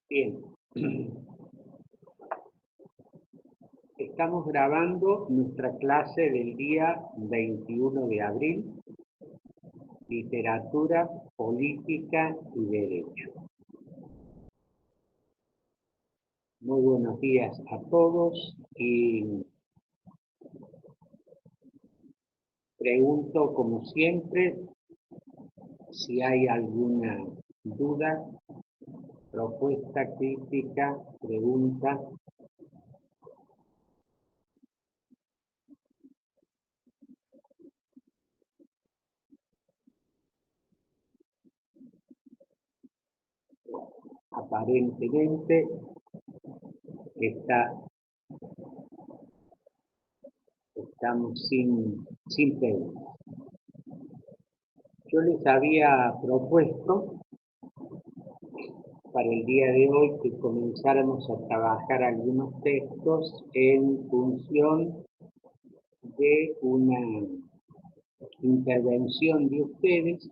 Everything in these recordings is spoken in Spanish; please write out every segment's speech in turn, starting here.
Bien, estamos grabando nuestra clase del día 21 de abril, Literatura, Política y Derecho. Muy buenos días a todos y pregunto como siempre si hay alguna duda, propuesta, crítica, pregunta. Aparentemente estamos sin preguntas. Yo les había propuesto para el día de hoy que comenzáramos a trabajar algunos textos en función de una intervención de ustedes,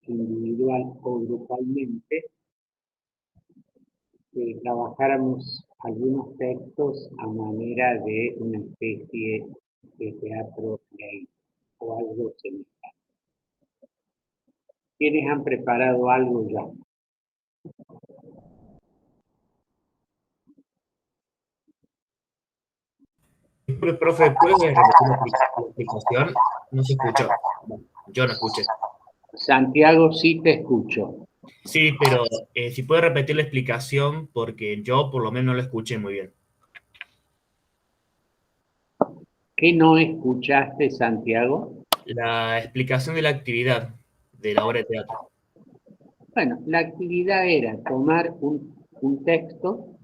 individual o grupalmente, que trabajáramos algunos textos a manera de una especie de teatro ley o algo similar. ¿Quiénes han preparado algo ya? Profe, ¿puede repetir la explicación? No se escuchó. Bueno, yo no escuché. Santiago, sí te escucho. Sí, pero si puede repetir la explicación, porque yo por lo menos no la escuché muy bien. ¿Qué no escuchaste, Santiago? La explicación de la actividad de la obra de teatro. Bueno, la actividad era tomar un texto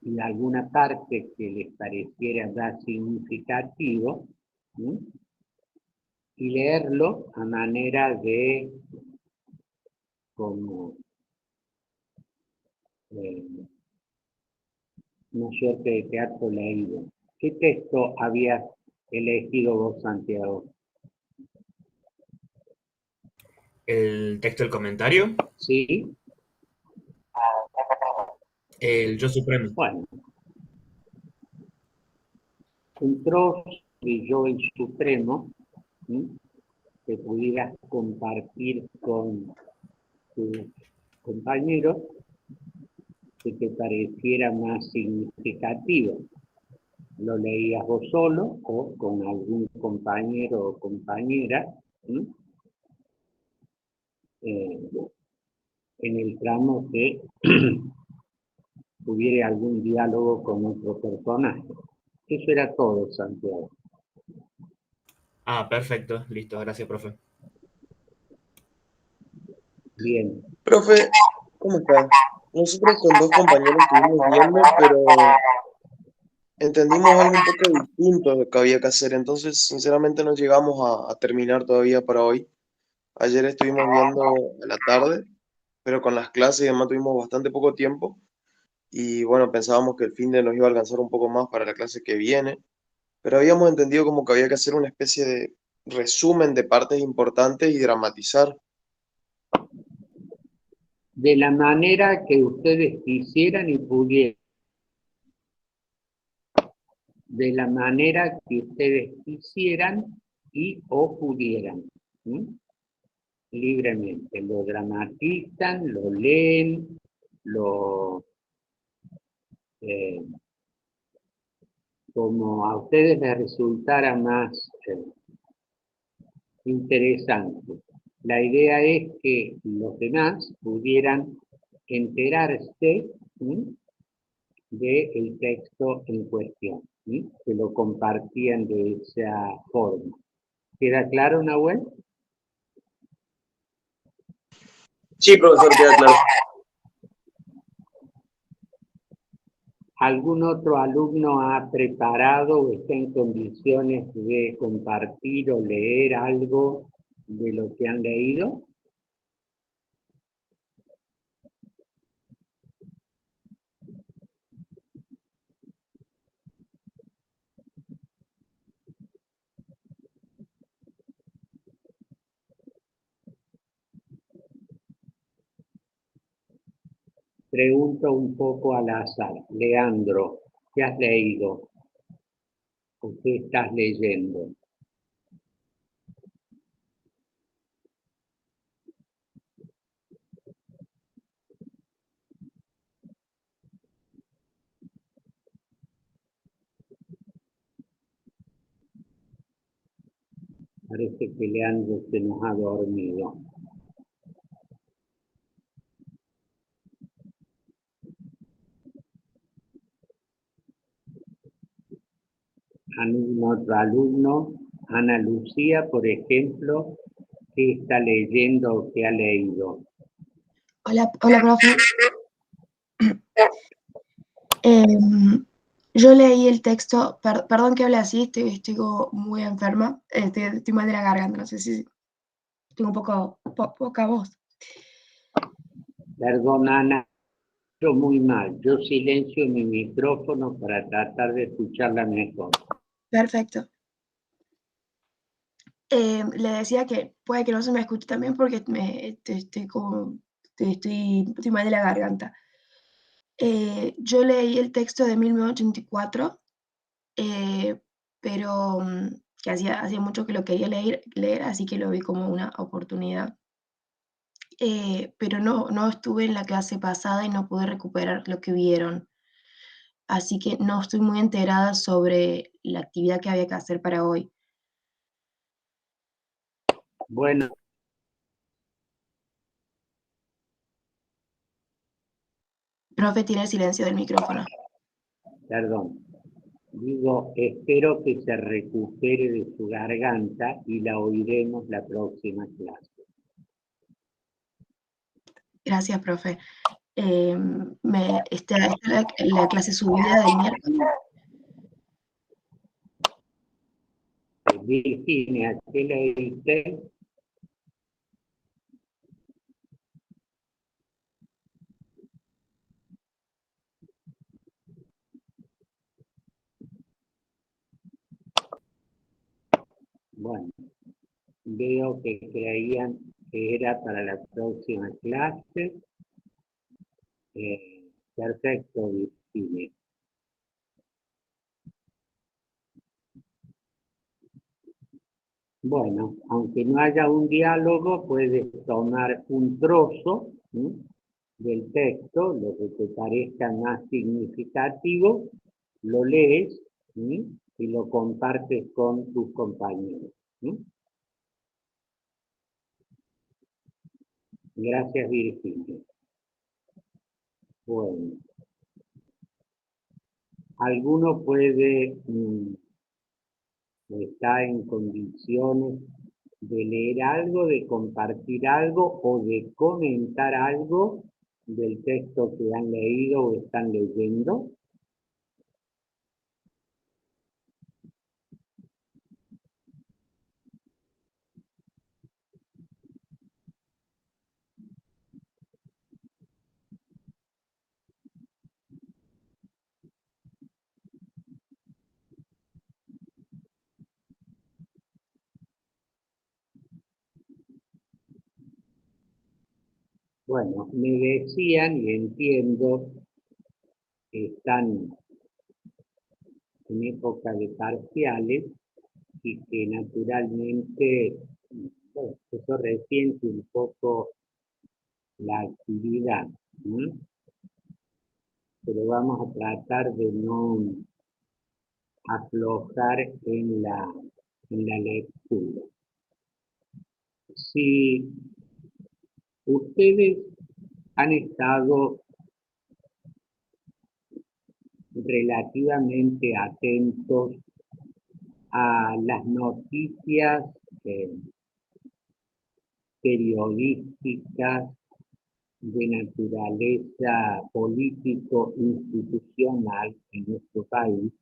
y alguna parte que les pareciera ya significativo, ¿sí? Y leerlo a manera de como una suerte de teatro leído. ¿Qué texto habías elegido vos, Santiago? El texto del comentario, ¿Sí? el yo supremo. Bueno, un trozo de yo el supremo, ¿sí? Que pudieras compartir con tus compañeros que te pareciera más significativo. Lo leías vos solo o con algún compañero o compañera, ¿sí? En el tramo que tuviera algún diálogo con otro personaje. Eso era todo, Santiago. Ah, perfecto. Listo, gracias, profe. Bien. Profe, ¿cómo está? Nosotros con dos compañeros estuvimos viendo, pero entendimos algo un poco distinto de lo que había que hacer, entonces sinceramente no llegamos a terminar todavía para hoy. Ayer estuvimos viendo a la tarde, pero con las clases y demás tuvimos bastante poco tiempo y bueno, pensábamos que el fin de nos iba a alcanzar un poco más para la clase que viene, pero habíamos entendido como que había que hacer una especie de resumen de partes importantes y dramatizar. De la manera que ustedes quisieran y pudieran. De la manera que ustedes quisieran y o pudieran. ¿Sí? Libremente. Lo dramatizan, lo leen, lo como a ustedes les resultara más interesante. La idea es que los demás pudieran enterarse, ¿sí? Del texto en cuestión, ¿sí? Que lo compartían de esa forma. ¿Queda claro, Nahuel? Sí, profesor, queda claro. ¿Algún otro alumno ha preparado o está en condiciones de compartir o leer algo de lo que han leído? Pregunto un poco al azar. Leandro, ¿qué has leído? ¿O qué estás leyendo? Parece que Leandro se nos ha dormido. Otro alumno, Ana Lucía, por ejemplo, ¿qué está leyendo o qué ha leído? Hola, hola, profe. Yo leí el texto, perdón que hable así, estoy como muy enferma, estoy mal de la garganta, no sé si tengo un poco, poca voz. Perdón, Ana, yo muy mal. Yo silencio mi micrófono para tratar de escucharla mejor. Perfecto. Le decía que puede que no se me escuche también porque estoy mal de la garganta. Yo leí el texto de 1984, pero que hacía mucho que lo quería leer, así que lo vi como una oportunidad. Pero no estuve en la clase pasada y no pude recuperar lo que vieron. Así que no estoy muy enterada sobre la actividad que había que hacer para hoy. Bueno, Profe, tiene silencio del micrófono. perdón. Digo, espero que se recupere de su garganta y la oiremos la próxima clase. Gracias, profe. Está la clase subida del miércoles. Virginia, ¿qué leíste? Bueno, veo que creían que era para la próxima clase. Perfecto, Virginia. Bueno, aunque no haya un diálogo, puedes tomar un trozo, ¿sí?, del texto, lo que te parezca más significativo, lo lees, ¿sí?, y lo compartes con tus compañeros, ¿sí? Gracias, Virginia. Bueno, ¿alguno puede, está en condiciones de leer algo, de compartir algo o de comentar algo del texto que han leído o están leyendo? Bueno, me decían, y entiendo, que están en época de parciales y que naturalmente, bueno, eso resiente un poco la actividad, ¿no? Pero vamos a tratar de no aflojar en la lectura. Si ustedes han estado relativamente atentos a las noticias periodísticas de naturaleza político-institucional en nuestro país,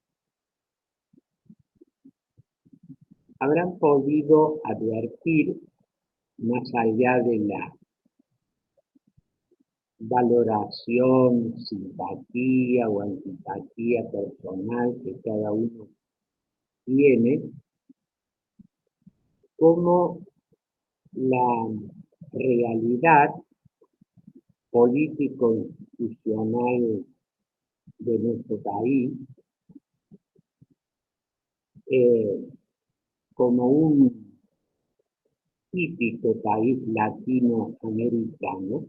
habrán podido advertir, más allá de la valoración, simpatía o antipatía personal que cada uno tiene, como la realidad político-institucional de nuestro país como un típico país latinoamericano,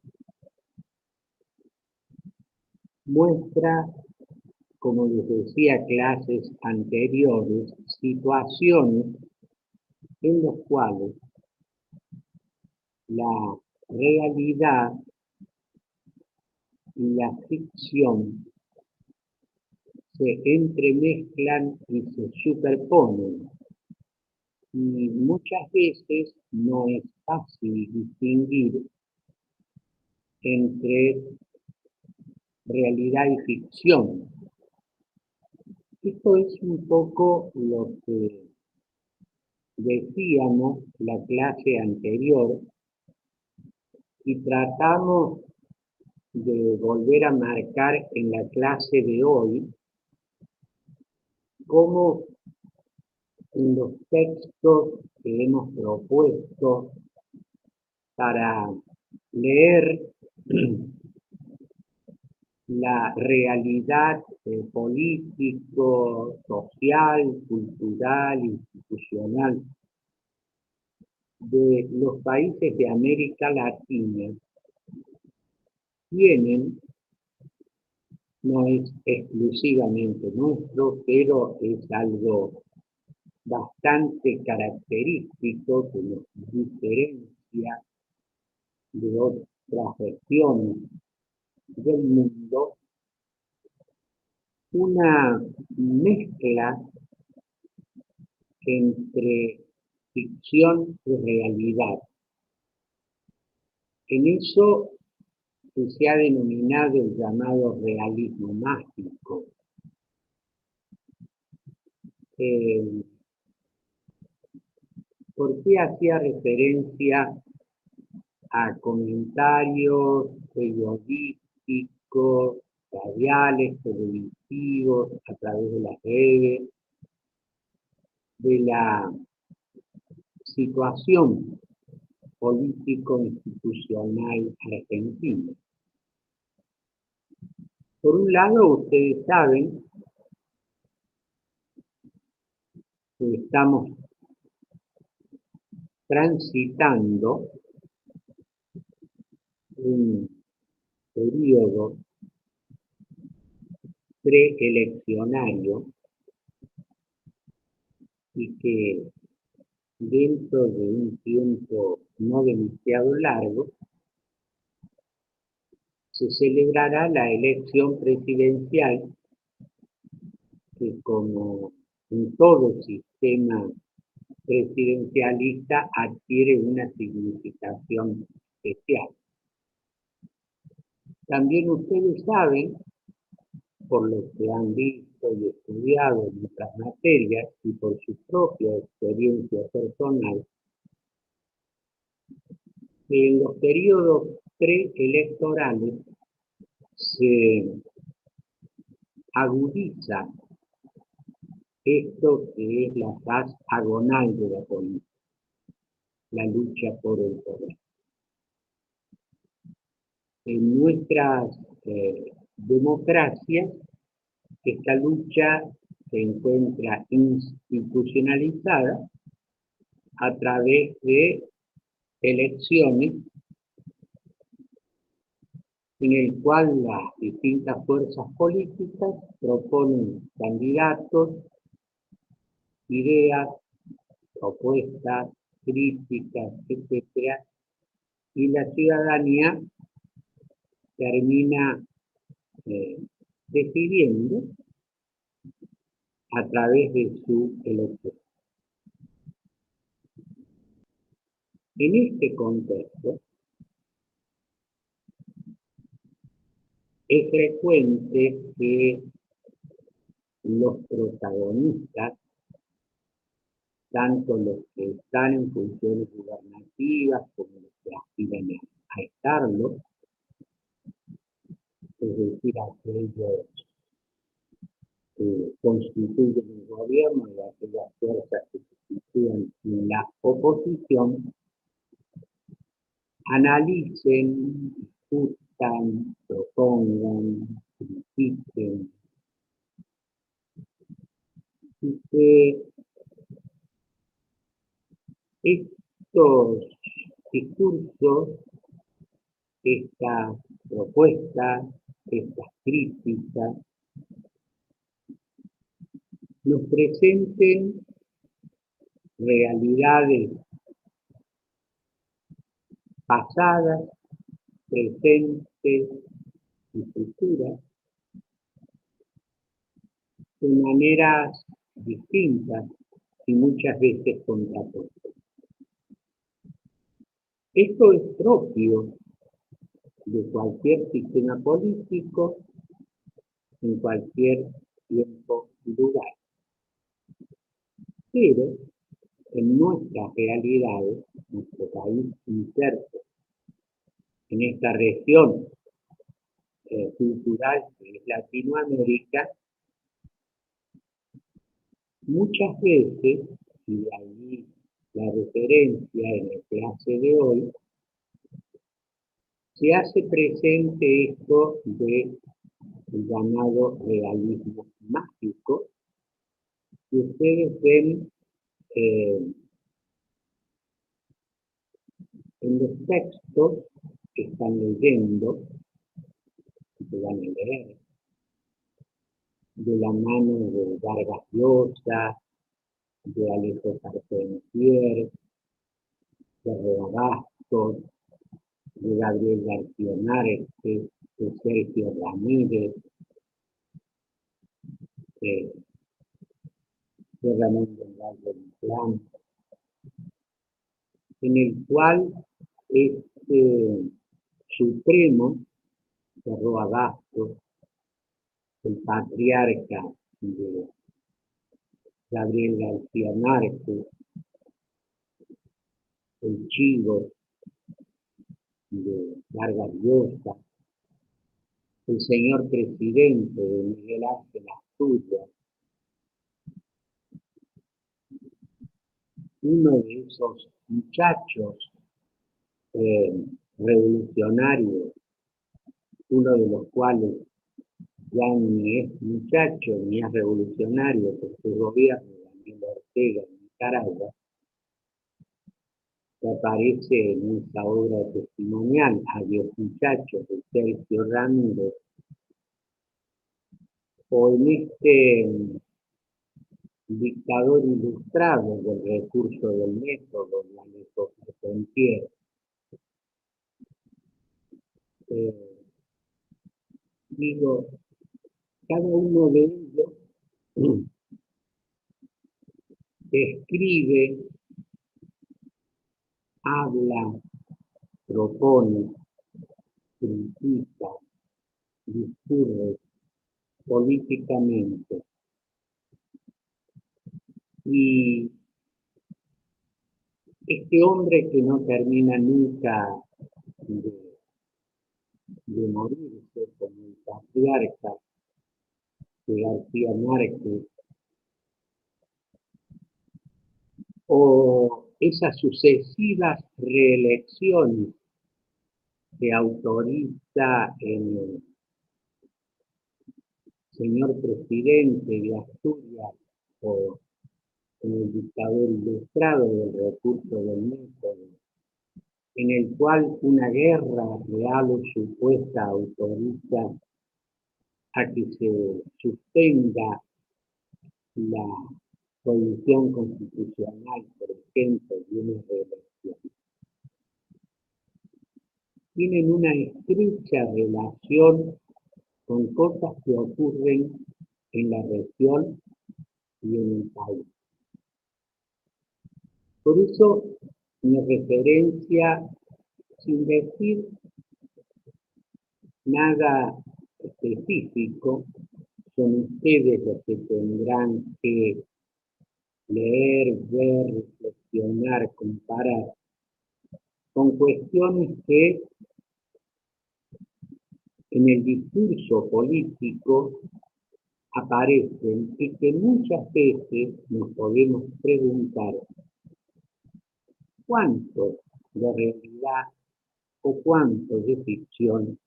muestra, como les decía clases anteriores, situaciones en las cuales la realidad y la ficción se entremezclan y se superponen. Y muchas veces no es fácil distinguir entre realidad y ficción. Esto es un poco lo que decíamos la clase anterior y tratamos de volver a marcar en la clase de hoy cómo en los textos que hemos propuesto para leer la realidad político, social, cultural, institucional de los países de América Latina tienen, no es exclusivamente nuestro, pero es algo bastante característico que nos diferencia de otras regiones del mundo, una mezcla entre ficción y realidad. En eso que se ha denominado el llamado realismo mágico. ¿Por qué hacía referencia a comentarios periodísticos, radiales, televisivos, a través de las redes, de la situación político-institucional argentina? Por un lado, ustedes saben que estamos transitando un periodo preeleccionario y que dentro de un tiempo no demasiado largo se celebrará la elección presidencial que, como en todo sistema presidencialista, adquiere una significación especial. También ustedes saben, por lo que han visto y estudiado en otras materias y por su propia experiencia personal, que en los periodos preelectorales se agudiza esto que es la faz agonal de la política, la lucha por el poder. En nuestras democracias, esta lucha se encuentra institucionalizada a través de elecciones en el cual las distintas fuerzas políticas proponen candidatos, ideas, propuestas, críticas, etc. Y la ciudadanía termina decidiendo a través de su elección. En este contexto, es frecuente que los protagonistas, tanto los que están en funciones gubernativas como los que aspiran a estarlo, es decir, aquellos que constituyen el gobierno y aquellas fuerzas que se sitúan en la oposición, analicen, discutan debatan, propongan, critiquen, y que estos discursos, estas propuestas, estas críticas, nos presenten realidades pasadas, presentes y futuras de maneras distintas y muchas veces contrapuestas. Esto es propio de cualquier sistema político en cualquier tiempo y lugar. Pero en nuestras realidades, nuestro país inserto en esta región cultural que es Latinoamérica, muchas veces, y de ahí la referencia en la clase de hoy, se hace presente esto del llamado realismo mágico, que ustedes ven en los textos que están leyendo, que van a leer, de la mano de Vargas Llosa, de Alejo Carpentier, de Reabastos, de Gabriel García Márquez, de Sergio Ramírez, de Ramón Delgado Inclán, en el cual este supremo cerró abasto, el patriarca de Gabriel García Márquez, el chivo de Vargas Llosa, el señor presidente de Miguel Ángel Asturias, uno de esos muchachos revolucionarios, uno de los cuales ya ni es muchacho ni es revolucionario por su gobierno, Daniel Ortega en Nicaragua, que aparece en esta obra testimonial, Adiós muchachos, de Sergio Ramírez, o en este dictador ilustrado del recurso del método, de Alejo Carpentier. Digo, cada uno de ellos escribe, habla, propone, critica, discurre políticamente. Y este hombre que no termina nunca de morirse, como el patriarca de García Márquez, o esas sucesivas reelecciones que autoriza el señor presidente de Asturias o en el dictador ilustrado del recurso del método, en el cual una guerra real o supuesta autoriza a que se suspenda la prohibición constitucional, por ejemplo, de una reelección. Tienen una estrecha relación con cosas que ocurren en la región y en el país. Por eso, mi referencia, sin decir nada específico, son ustedes los que tendrán que leer, ver, reflexionar, comparar, con cuestiones que en el discurso político aparecen y que muchas veces nos podemos preguntar cuánto de realidad o cuánto de ficción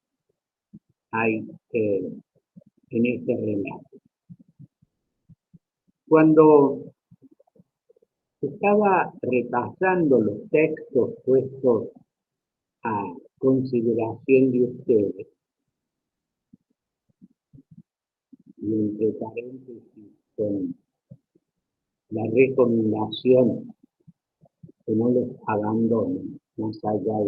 hay en este relato. Cuando estaba repasando los textos puestos a consideración de ustedes, y entre paréntesis con la recomendación que no los abandonen más allá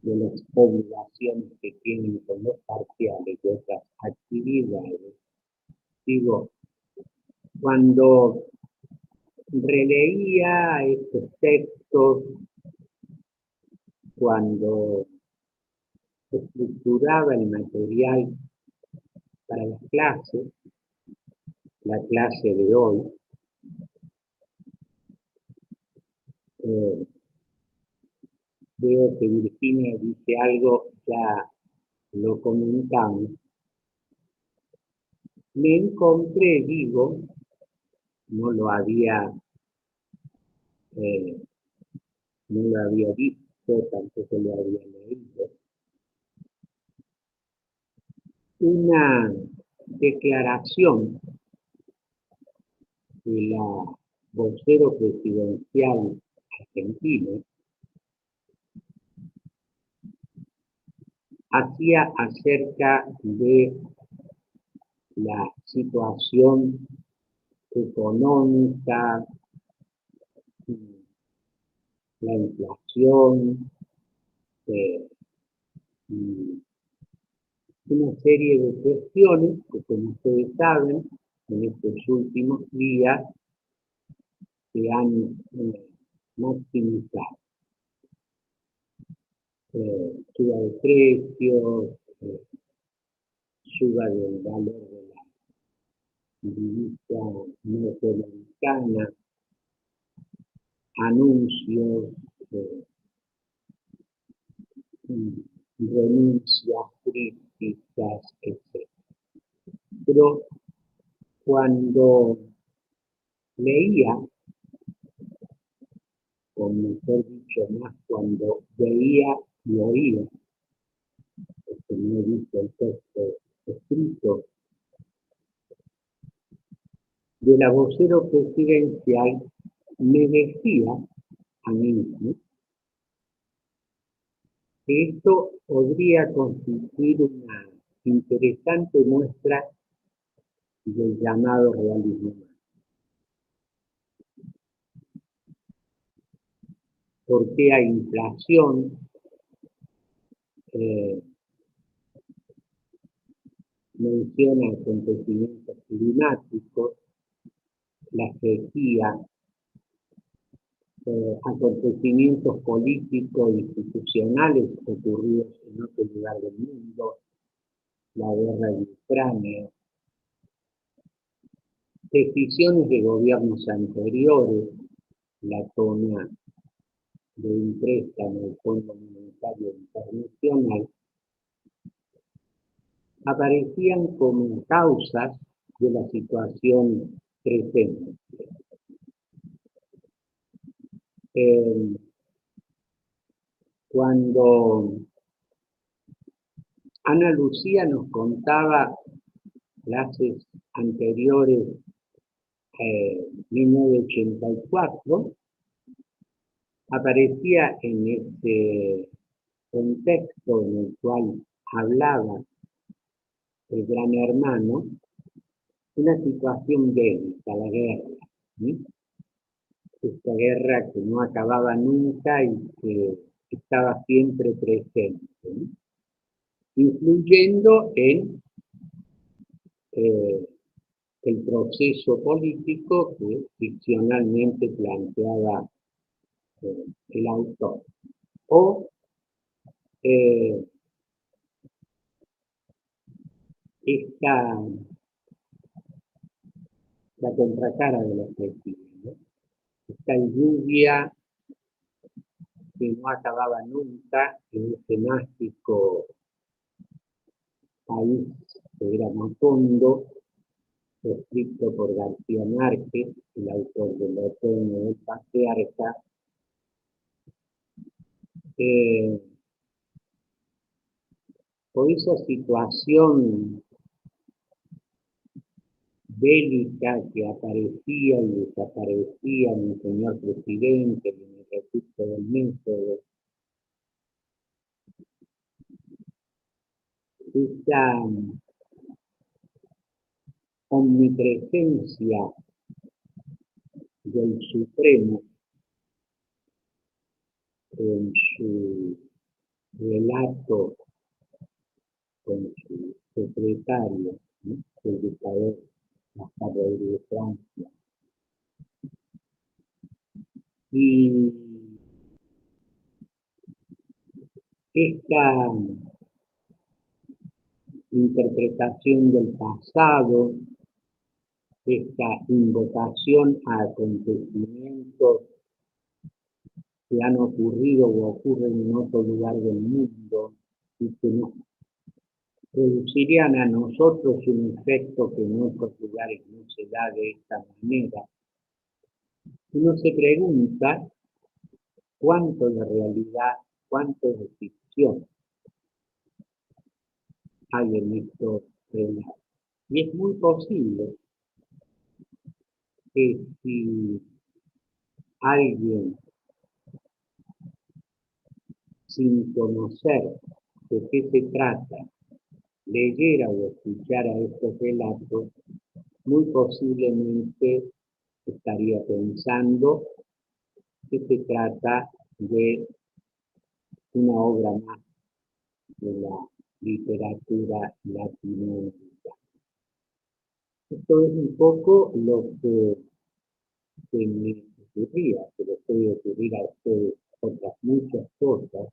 de las obligaciones que tienen con los parciales y otras actividades. Digo, cuando releía estos textos, cuando estructuraba el material para las clases, la clase de hoy, veo que Virginia dice algo, ya lo comentamos. Me encontré, digo, no lo había visto, tampoco lo había leído, una declaración de la vocero presidencial argentina hacía acerca de la situación económica, la inflación, y una serie de cuestiones que, como ustedes saben, en estos últimos días se han maximizado. Suba de precios, suba del valor de la divisa norteamericana, anuncios, renuncias, críticas, etc. Pero cuando leía, o mejor dicho, más cuando veía y oía, porque no he visto el texto escrito, de la vocero presidencial, me decía a mí mismo que esto podría constituir una interesante muestra del llamado realismo humano. Porque hay inflación, menciona acontecimientos climáticos, la sequía, acontecimientos políticos e institucionales ocurridos en otro lugar del mundo, la guerra de Ucrania, decisiones de gobiernos anteriores, la toma de un préstamo del Fondo Monetario Internacional, aparecían como causas de la situación presente. Cuando Ana Lucía nos contaba clases anteriores, 1984, aparecía en este contexto en el cual hablaba el Gran Hermano, una situación bélica, la guerra, ¿sí? Esta guerra que no acababa nunca y que estaba siempre presente, ¿sí? Influyendo en el proceso político que ficcionalmente planteaba el autor. O la contracara de la poesía, ¿no? Esta lluvia que no acababa nunca en este mágico país que era Macondo, escrito por García Márquez, el autor del Otoño del Patriarca, por esa situación bélica que aparecía y desaparecía en el señor presidente, en el registro del método, esa omnipresencia del Supremo en su relato con su secretario, ¿no?, el dictador Rodríguez de Francia. Y esta interpretación del pasado, esta invocación a acontecimientos que han ocurrido o ocurren en otro lugar del mundo y que nos producirían a nosotros un efecto que en otros lugares no se da de esta manera. Uno se pregunta cuánto de realidad, cuánto de ficción hay en estos relatos. Y es muy posible que si alguien, sin conocer de qué se trata, leyera o escuchara estos relatos, muy posiblemente estaría pensando que se trata de una obra más de la literatura latinoamericana. Esto es un poco lo que me ocurría, que les puede ocurrir a ustedes otras muchas cosas,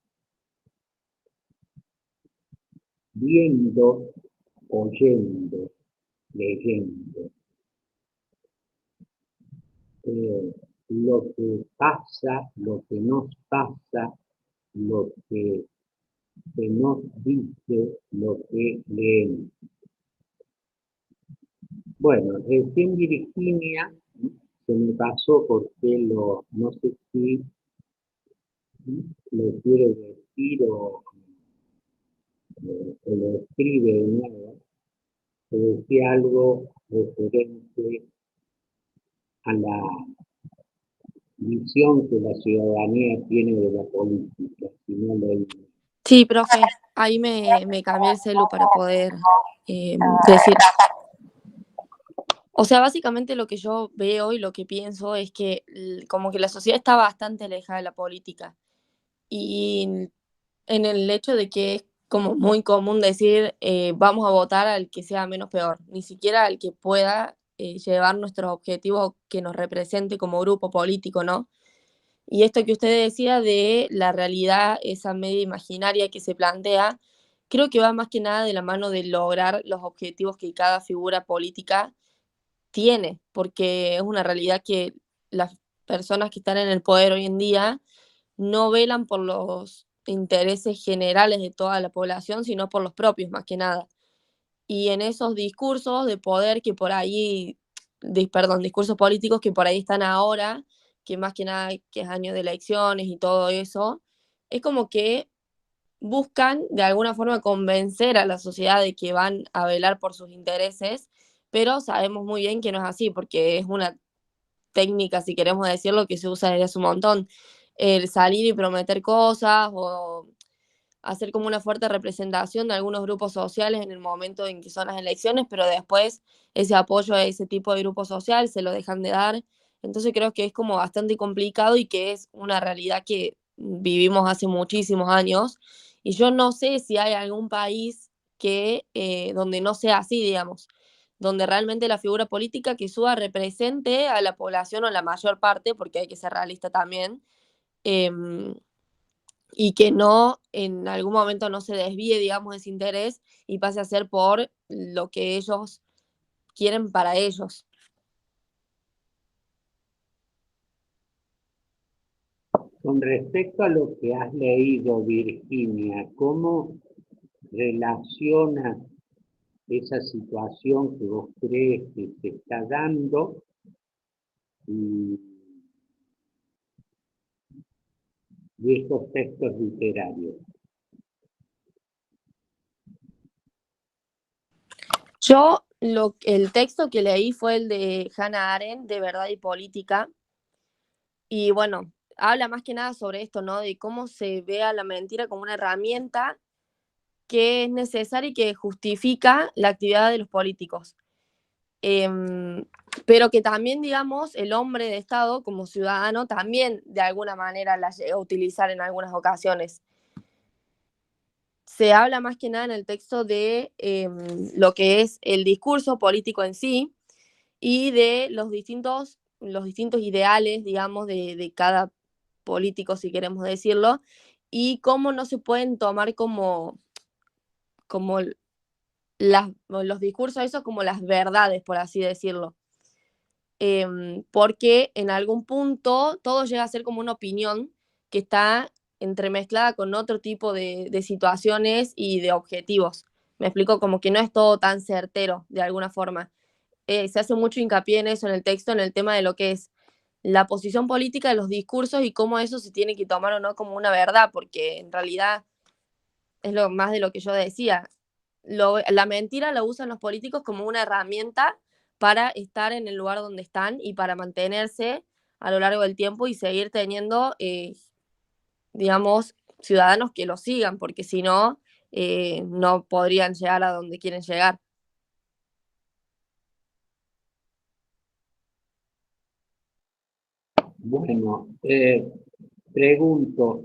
viendo, oyendo, leyendo. Lo que pasa, lo que nos pasa, lo que se nos dice, lo que leemos. Bueno, recién Virginia se me pasó porque no sé si lo quiere decir o lo escribe de nuevo, se decía algo referente a la visión que la ciudadanía tiene de la política, si no lo. Sí, profe, ahí me cambié el celu para poder decir. O sea, básicamente lo que yo veo y lo que pienso es que como que la sociedad está bastante alejada de la política. Y en el hecho de que es como muy común decir vamos a votar al que sea menos peor, ni siquiera al que pueda llevar nuestros objetivos que nos represente como grupo político, ¿no? Y esto que usted decía de la realidad, esa media imaginaria que se plantea, creo que va más que nada de la mano de lograr los objetivos que cada figura política tiene, porque es una realidad que las personas que están en el poder hoy en día no velan por los intereses generales de toda la población, sino por los propios más que nada. Y en esos discursos de poder que por ahí, discursos políticos que por ahí están ahora, que más que nada que es año de elecciones y todo eso, es como que buscan de alguna forma convencer a la sociedad de que van a velar por sus intereses, pero sabemos muy bien que no es así, porque es una técnica, si queremos decirlo, que se usa desde hace un montón. El salir y prometer cosas o hacer como una fuerte representación de algunos grupos sociales en el momento en que son las elecciones, pero después ese apoyo a ese tipo de grupo social se lo dejan de dar. Entonces creo que es como bastante complicado y que es una realidad que vivimos hace muchísimos años. Y yo no sé si hay algún país que donde no sea así, digamos, donde realmente la figura política que suba represente a la población o a la mayor parte, porque hay que ser realista también, y que no, en algún momento no se desvíe, digamos, ese interés y pase a ser por lo que ellos quieren para ellos. Con respecto a lo que has leído, Virginia, ¿cómo relacionas esa situación que vos crees que se está dando y estos textos literarios? El texto que leí fue el de Hannah Arendt, de Verdad y Política, y bueno, habla más que nada sobre esto, ¿no? De cómo se ve a la mentira como una herramienta que es necesaria y que justifica la actividad de los políticos. Pero que también, digamos, el hombre de Estado como ciudadano también de alguna manera la llega a utilizar en algunas ocasiones. Se habla más que nada en el texto de lo que es el discurso político en sí y de los distintos ideales, digamos, de cada político, si queremos decirlo, y cómo no se pueden tomar como los discursos esos como las verdades, por así decirlo. Porque en algún punto todo llega a ser como una opinión que está entremezclada con otro tipo de situaciones y de objetivos. Me explico, como que no es todo tan certero de alguna forma. Se hace mucho hincapié en eso en el texto, en el tema de lo que es la posición política de los discursos y cómo eso se tiene que tomar o no como una verdad, porque en realidad es lo más de lo que yo decía. La mentira la usan los políticos como una herramienta para estar en el lugar donde están y para mantenerse a lo largo del tiempo y seguir teniendo, digamos, ciudadanos que lo sigan, porque si no, no podrían llegar a donde quieren llegar. Bueno, pregunto,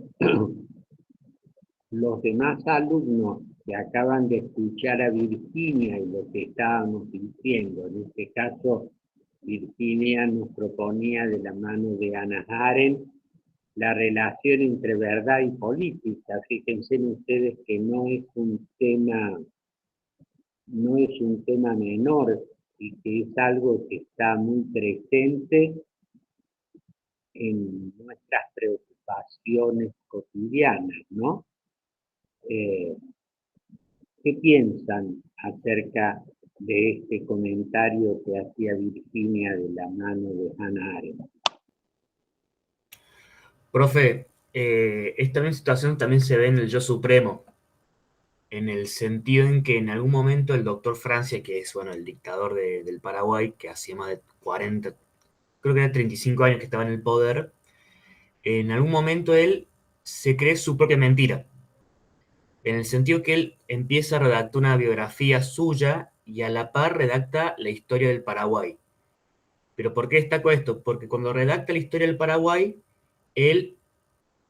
los demás alumnos que acaban de escuchar a Virginia y lo que estábamos diciendo, en este caso Virginia nos proponía de la mano de Hannah Arendt la relación entre verdad y política. Fíjense ustedes que no es un tema menor y que es algo que está muy presente en nuestras preocupaciones cotidianas, ¿no? ¿Qué piensan acerca de este comentario que hacía Virginia de la mano de Hannah Arendt? Profe, esta misma situación también se ve en el Yo Supremo, en el sentido en que en algún momento el doctor Francia, que es bueno, el dictador del Paraguay, que hacía más de 40, creo que era 35 años que estaba en el poder, en algún momento él se cree su propia mentira, en el sentido que él empieza a redactar una biografía suya y a la par redacta la historia del Paraguay. ¿Pero por qué destaco esto? Porque cuando redacta la historia del Paraguay, él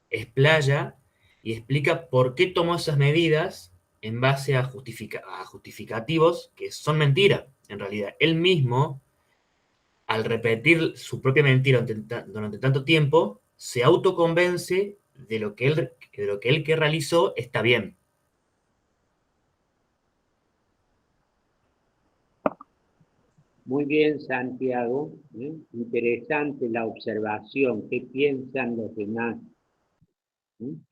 explaya y explica por qué tomó esas medidas en base a justificativos que son mentira. En realidad, él mismo, al repetir su propia mentira durante tanto tiempo, se autoconvence de lo que él que realizó está bien. Muy bien, Santiago. Interesante la observación. ¿Qué piensan los demás?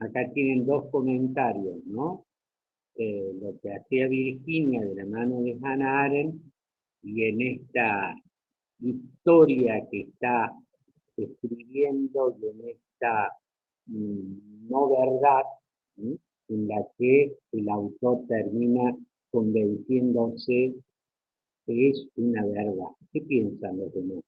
Acá tienen dos comentarios, ¿no? Lo que hacía Virginia de la mano de Hannah Arendt y en esta historia que está escribiendo y en esta no verdad, ¿sí? En la que el autor termina convenciéndose que es una verdad. ¿Qué piensan los demás?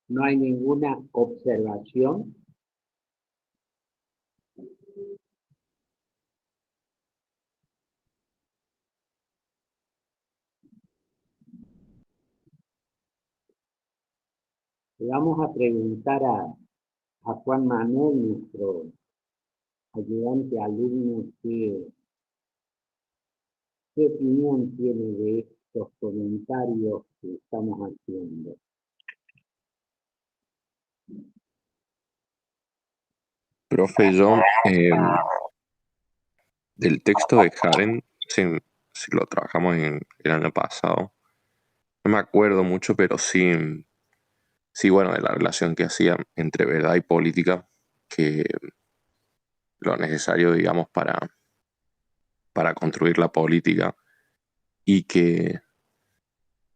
¿No hay ninguna observación? Le vamos a preguntar a Juan Manuel, nuestro ayudante alumno, qué opinión tiene de estos comentarios que estamos haciendo. Profe, yo del texto de Arendt si lo trabajamos en el año pasado. No me acuerdo mucho, pero sí, sí, bueno, de la relación que hacía entre verdad y política, que lo necesario, digamos, para construir la política, y que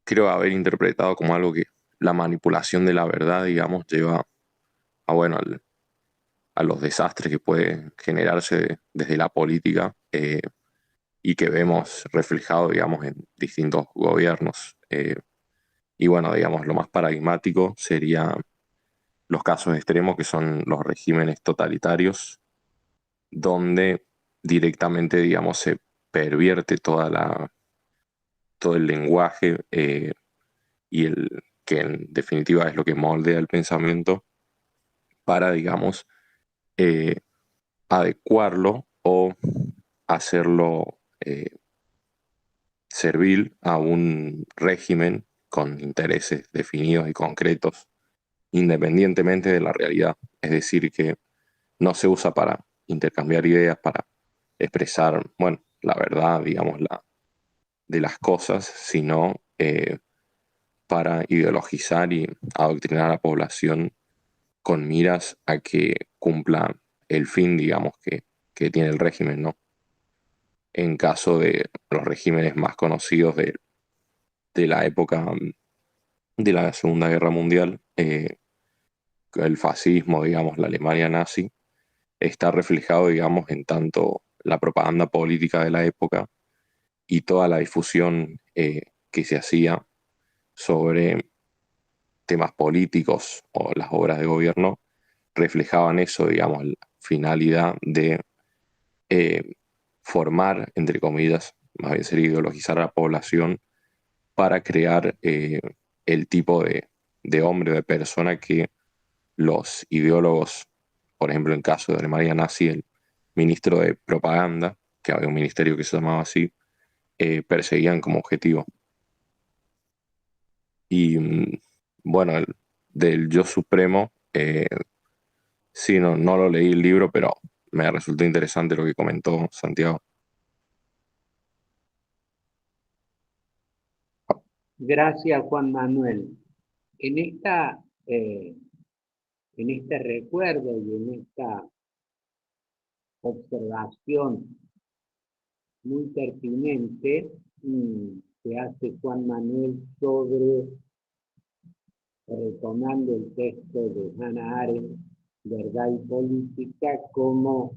creo haber interpretado como algo que la manipulación de la verdad, digamos, lleva a, bueno, a los desastres que pueden generarse desde la política, y que vemos reflejado, digamos, en distintos gobiernos. Y bueno, digamos, lo más paradigmático sería los casos extremos, que son los regímenes totalitarios, donde directamente, digamos, se pervierte todo el lenguaje, y que en definitiva es lo que moldea el pensamiento para, digamos, eh, adecuarlo o hacerlo servil a un régimen con intereses definidos y concretos, independientemente de la realidad. Es decir, que no se usa para intercambiar ideas, para expresar, bueno, la verdad, digamos, de las cosas, sino para ideologizar y adoctrinar a la población con miras a que cumpla el fin, digamos, que tiene el régimen, ¿no? En caso de los regímenes más conocidos de la época de la Segunda Guerra Mundial, el fascismo, digamos, la Alemania nazi, está reflejado, digamos, en tanto la propaganda política de la época y toda la difusión que se hacía sobre temas políticos o las obras de gobierno, reflejaban eso, digamos, la finalidad de eh, formar, entre comillas, más bien sería ideologizar a la población para crear el tipo de hombre o de persona que los ideólogos, por ejemplo, en caso de Alemania nazi, el ministro de propaganda, que había un ministerio que se llamaba así, perseguían como objetivo. Y bueno, del Yo Supremo, sí, no lo leí el libro, pero me resultó interesante lo que comentó Santiago. Gracias, Juan Manuel. En esta, en este recuerdo y en esta observación muy pertinente que hace Juan Manuel sobre, retomando el texto de Hannah Arendt, Verdad y Política, como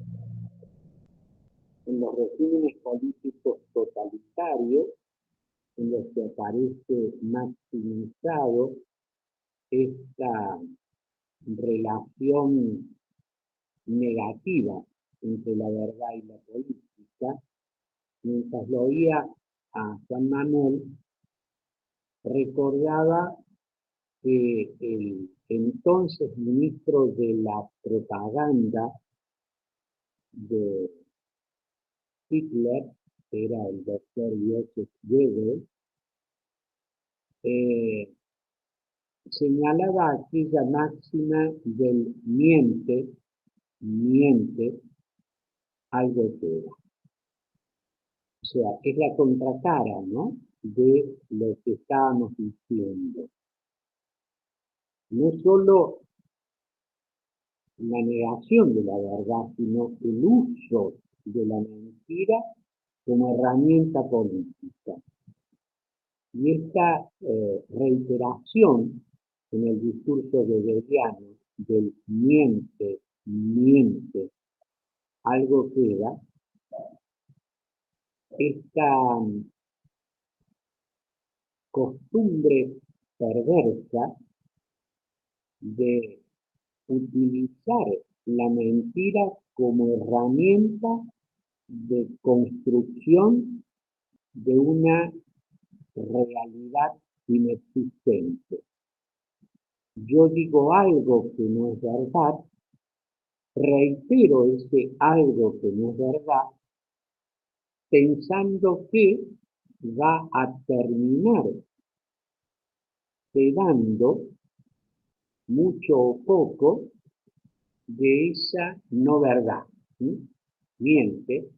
en los regímenes políticos totalitarios, en los que aparece maximizado esta relación negativa entre la verdad y la política. Mientras lo oía a Juan Manuel, recordaba que el entonces ministro de la propaganda de Hitler, que era el doctor Joseph Goebbels, señalaba aquella máxima del miente, algo que era. O sea, es la contracara, ¿no?, de lo que estábamos diciendo. No solo la negación de la verdad, sino el uso de la mentira como herramienta política. Y esta reiteración en el discurso de Beliano del miente, algo queda, esta costumbre perversa de utilizar la mentira como herramienta de construcción de una realidad inexistente. Yo digo algo que no es verdad, reitero ese algo que no es verdad, pensando que va a terminar quedando mucho o poco de esa no verdad. ¿Sí? Miente,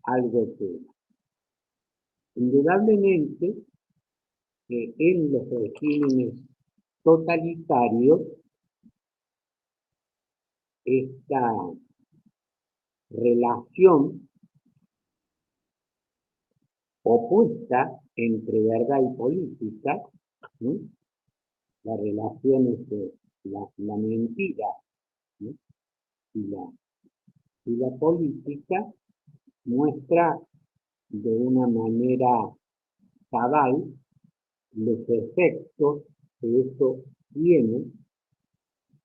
algo que Indudablemente, en los regímenes totalitarios, esta relación opuesta entre verdad y política, ¿no? La relación entre la mentira, ¿no? y, y la política muestra de una manera cabal los efectos que eso tiene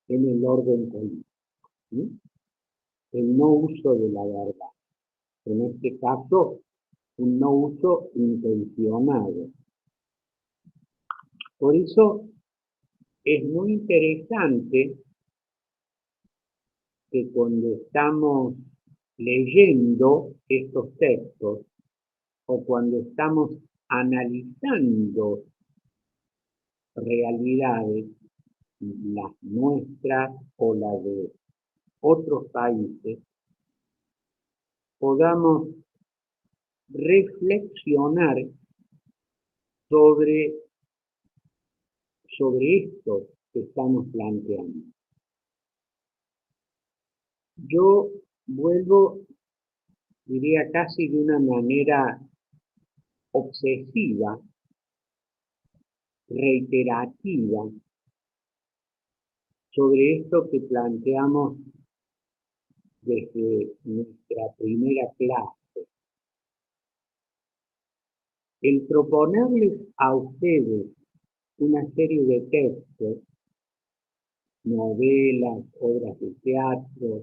en el orden político, ¿no? El no uso de la verdad. En este caso, un no uso intencionado. Por eso es muy interesante que cuando estamos leyendo estos textos o cuando estamos analizando realidades, las nuestras o las de otros países, podamos reflexionar sobre, sobre esto que estamos planteando. Yo vuelvo, diría casi de una manera obsesiva, reiterativa, sobre esto que planteamos desde nuestra primera clase. El proponerles a ustedes una serie de textos, novelas, obras de teatro,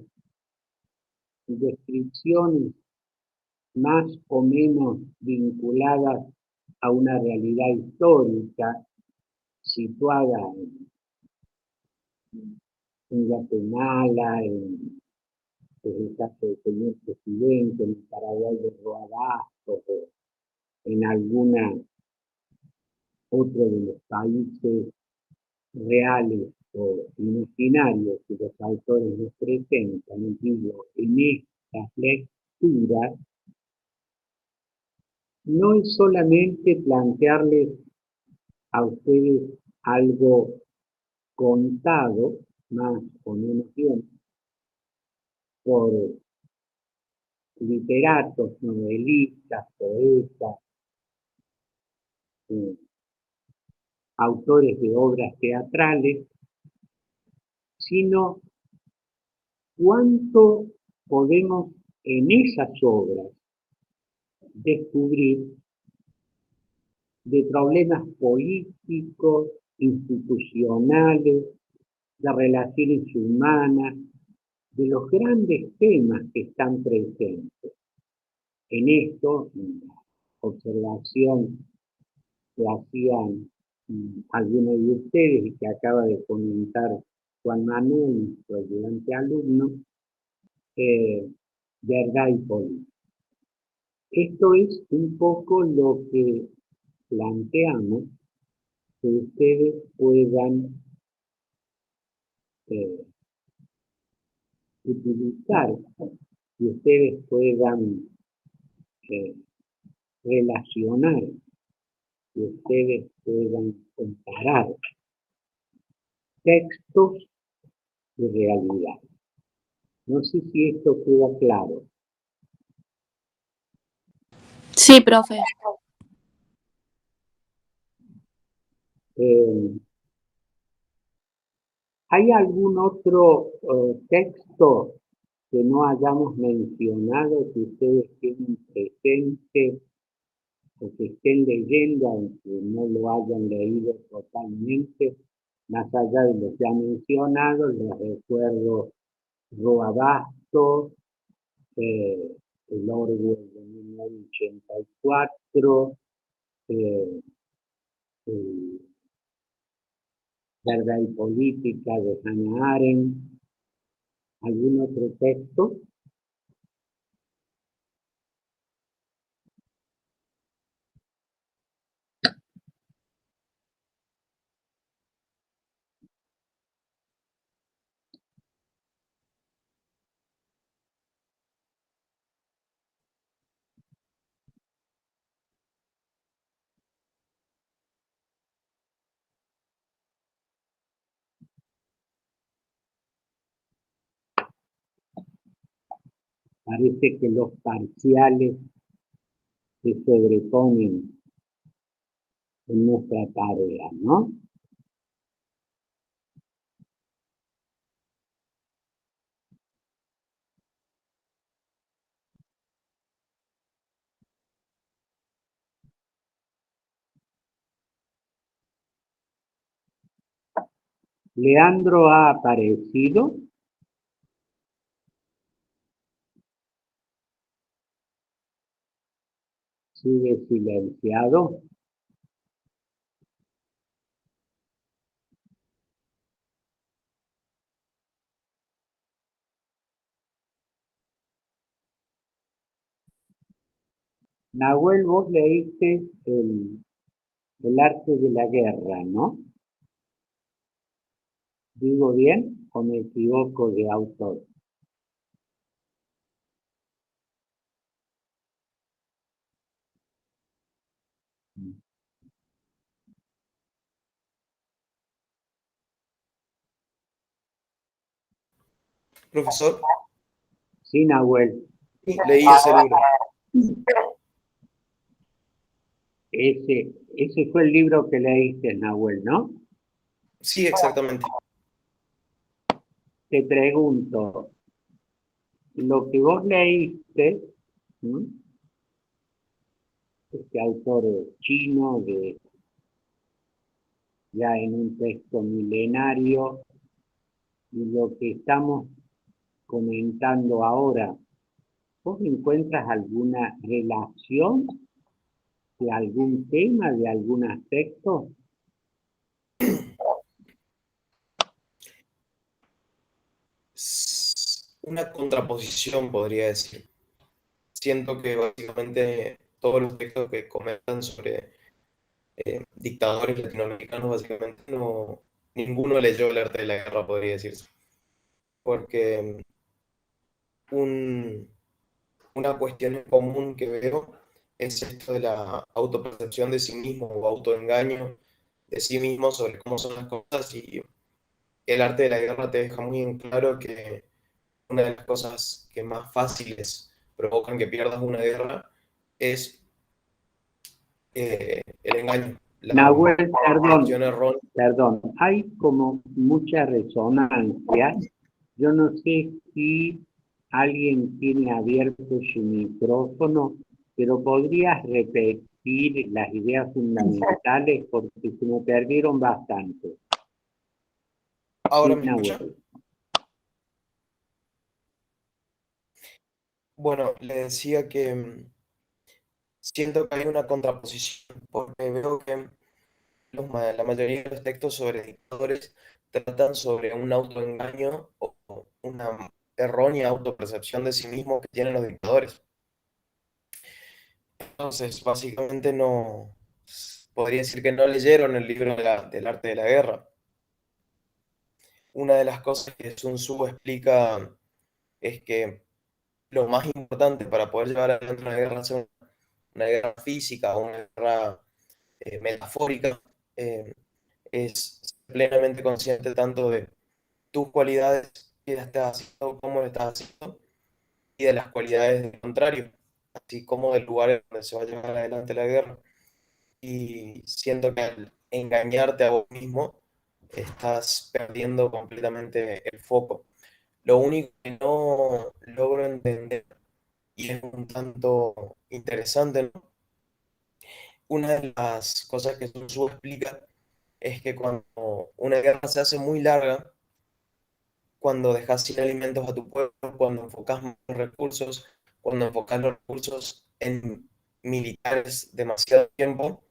descripciones más o menos vinculadas a una realidad histórica situada en Guatemala, en el caso del señor presidente, en el Paraguay de Roabasto, o en alguna otro de los países reales o imaginarios que los autores nos presentan, digo, en estas lecturas, no es solamente plantearles a ustedes algo contado, más o menos bien, por literatos, novelistas, poetas, eh, autores de obras teatrales, sino cuánto podemos en esas obras descubrir de problemas políticos, institucionales, de relaciones humanas, de los grandes temas que están presentes. En esto, en la observación que hacían algunos de ustedes y que acaba de comentar Juan Manuel, nuestro ayudante alumno, verdad y política. Esto es un poco lo que planteamos que ustedes puedan utilizar, que ustedes puedan relacionar, que ustedes puedan comparar textos y realidad. No sé si esto queda claro. Sí, profe. ¿Hay algún otro texto que no hayamos mencionado que ustedes tienen presente o que estén leyendo, aunque no lo hayan leído totalmente, más allá de los ya mencionados? Les recuerdo Roabasto, el Orwell de 1984, eh, Verdad y Política de Hannah Arendt. ¿Algún otro texto? Parece que los parciales se sobreponen en nuestra tarea, ¿no? Leandro ha aparecido. Sigue silenciado. Nahuel, vos leíste el arte de la guerra, ¿no? ¿Digo bien o me equivoco de autor? Profesor, Sí, Nahuel. sí, leí ese libro. Ese fue el libro que leíste, Nahuel, ¿no? Sí, exactamente. Te pregunto, lo que vos leíste, ¿m? Este autor chino ya en un texto milenario, y lo que estamos comentando ahora, ¿vos encuentras alguna relación de algún tema, de algún aspecto? Una contraposición, podría decir. Siento que básicamente todos los textos que comentan sobre dictadores latinoamericanos, básicamente no, ninguno leyó el arte de la guerra, podría decirse. Porque una cuestión en común que veo es esto de la autopercepción de sí mismo o autoengaño de sí mismo sobre cómo son las cosas, y el arte de la guerra te deja muy en claro que una de las cosas que más fáciles provocan que pierdas una guerra es el engaño, la Nahuel, percepción errónea. perdón, hay como mucha resonancia. Yo no sé si alguien tiene abierto su micrófono, pero podrías repetir las ideas fundamentales porque se me perdieron bastante. Ahora Sí, me escucha. Nahuel. Bueno, le decía que siento que hay una contraposición, porque veo que la mayoría de los textos sobre dictadores tratan sobre un autoengaño o una errónea autopercepción de sí mismo que tienen los dictadores. Entonces, básicamente no, podría decir que no leyeron el libro del arte de la guerra. Una de las cosas que Sun Tzu explica es que lo más importante para poder llevar adelante una guerra, sea una guerra física o una guerra metafórica, es ser plenamente consciente tanto de tus cualidades que estás haciendo, cómo lo estás haciendo, y de las cualidades del contrario, así como del lugar donde se va a llevar adelante la guerra. Y siento que al engañarte a vos mismo, estás perdiendo completamente el foco. Lo único que no logro entender, y es un tanto interesante, ¿no? Una de las cosas que Sun Tzu explica es que cuando una guerra se hace muy larga, cuando dejas sin alimentos a tu pueblo, cuando enfocas más recursos, cuando enfocas los recursos en militares demasiado tiempo,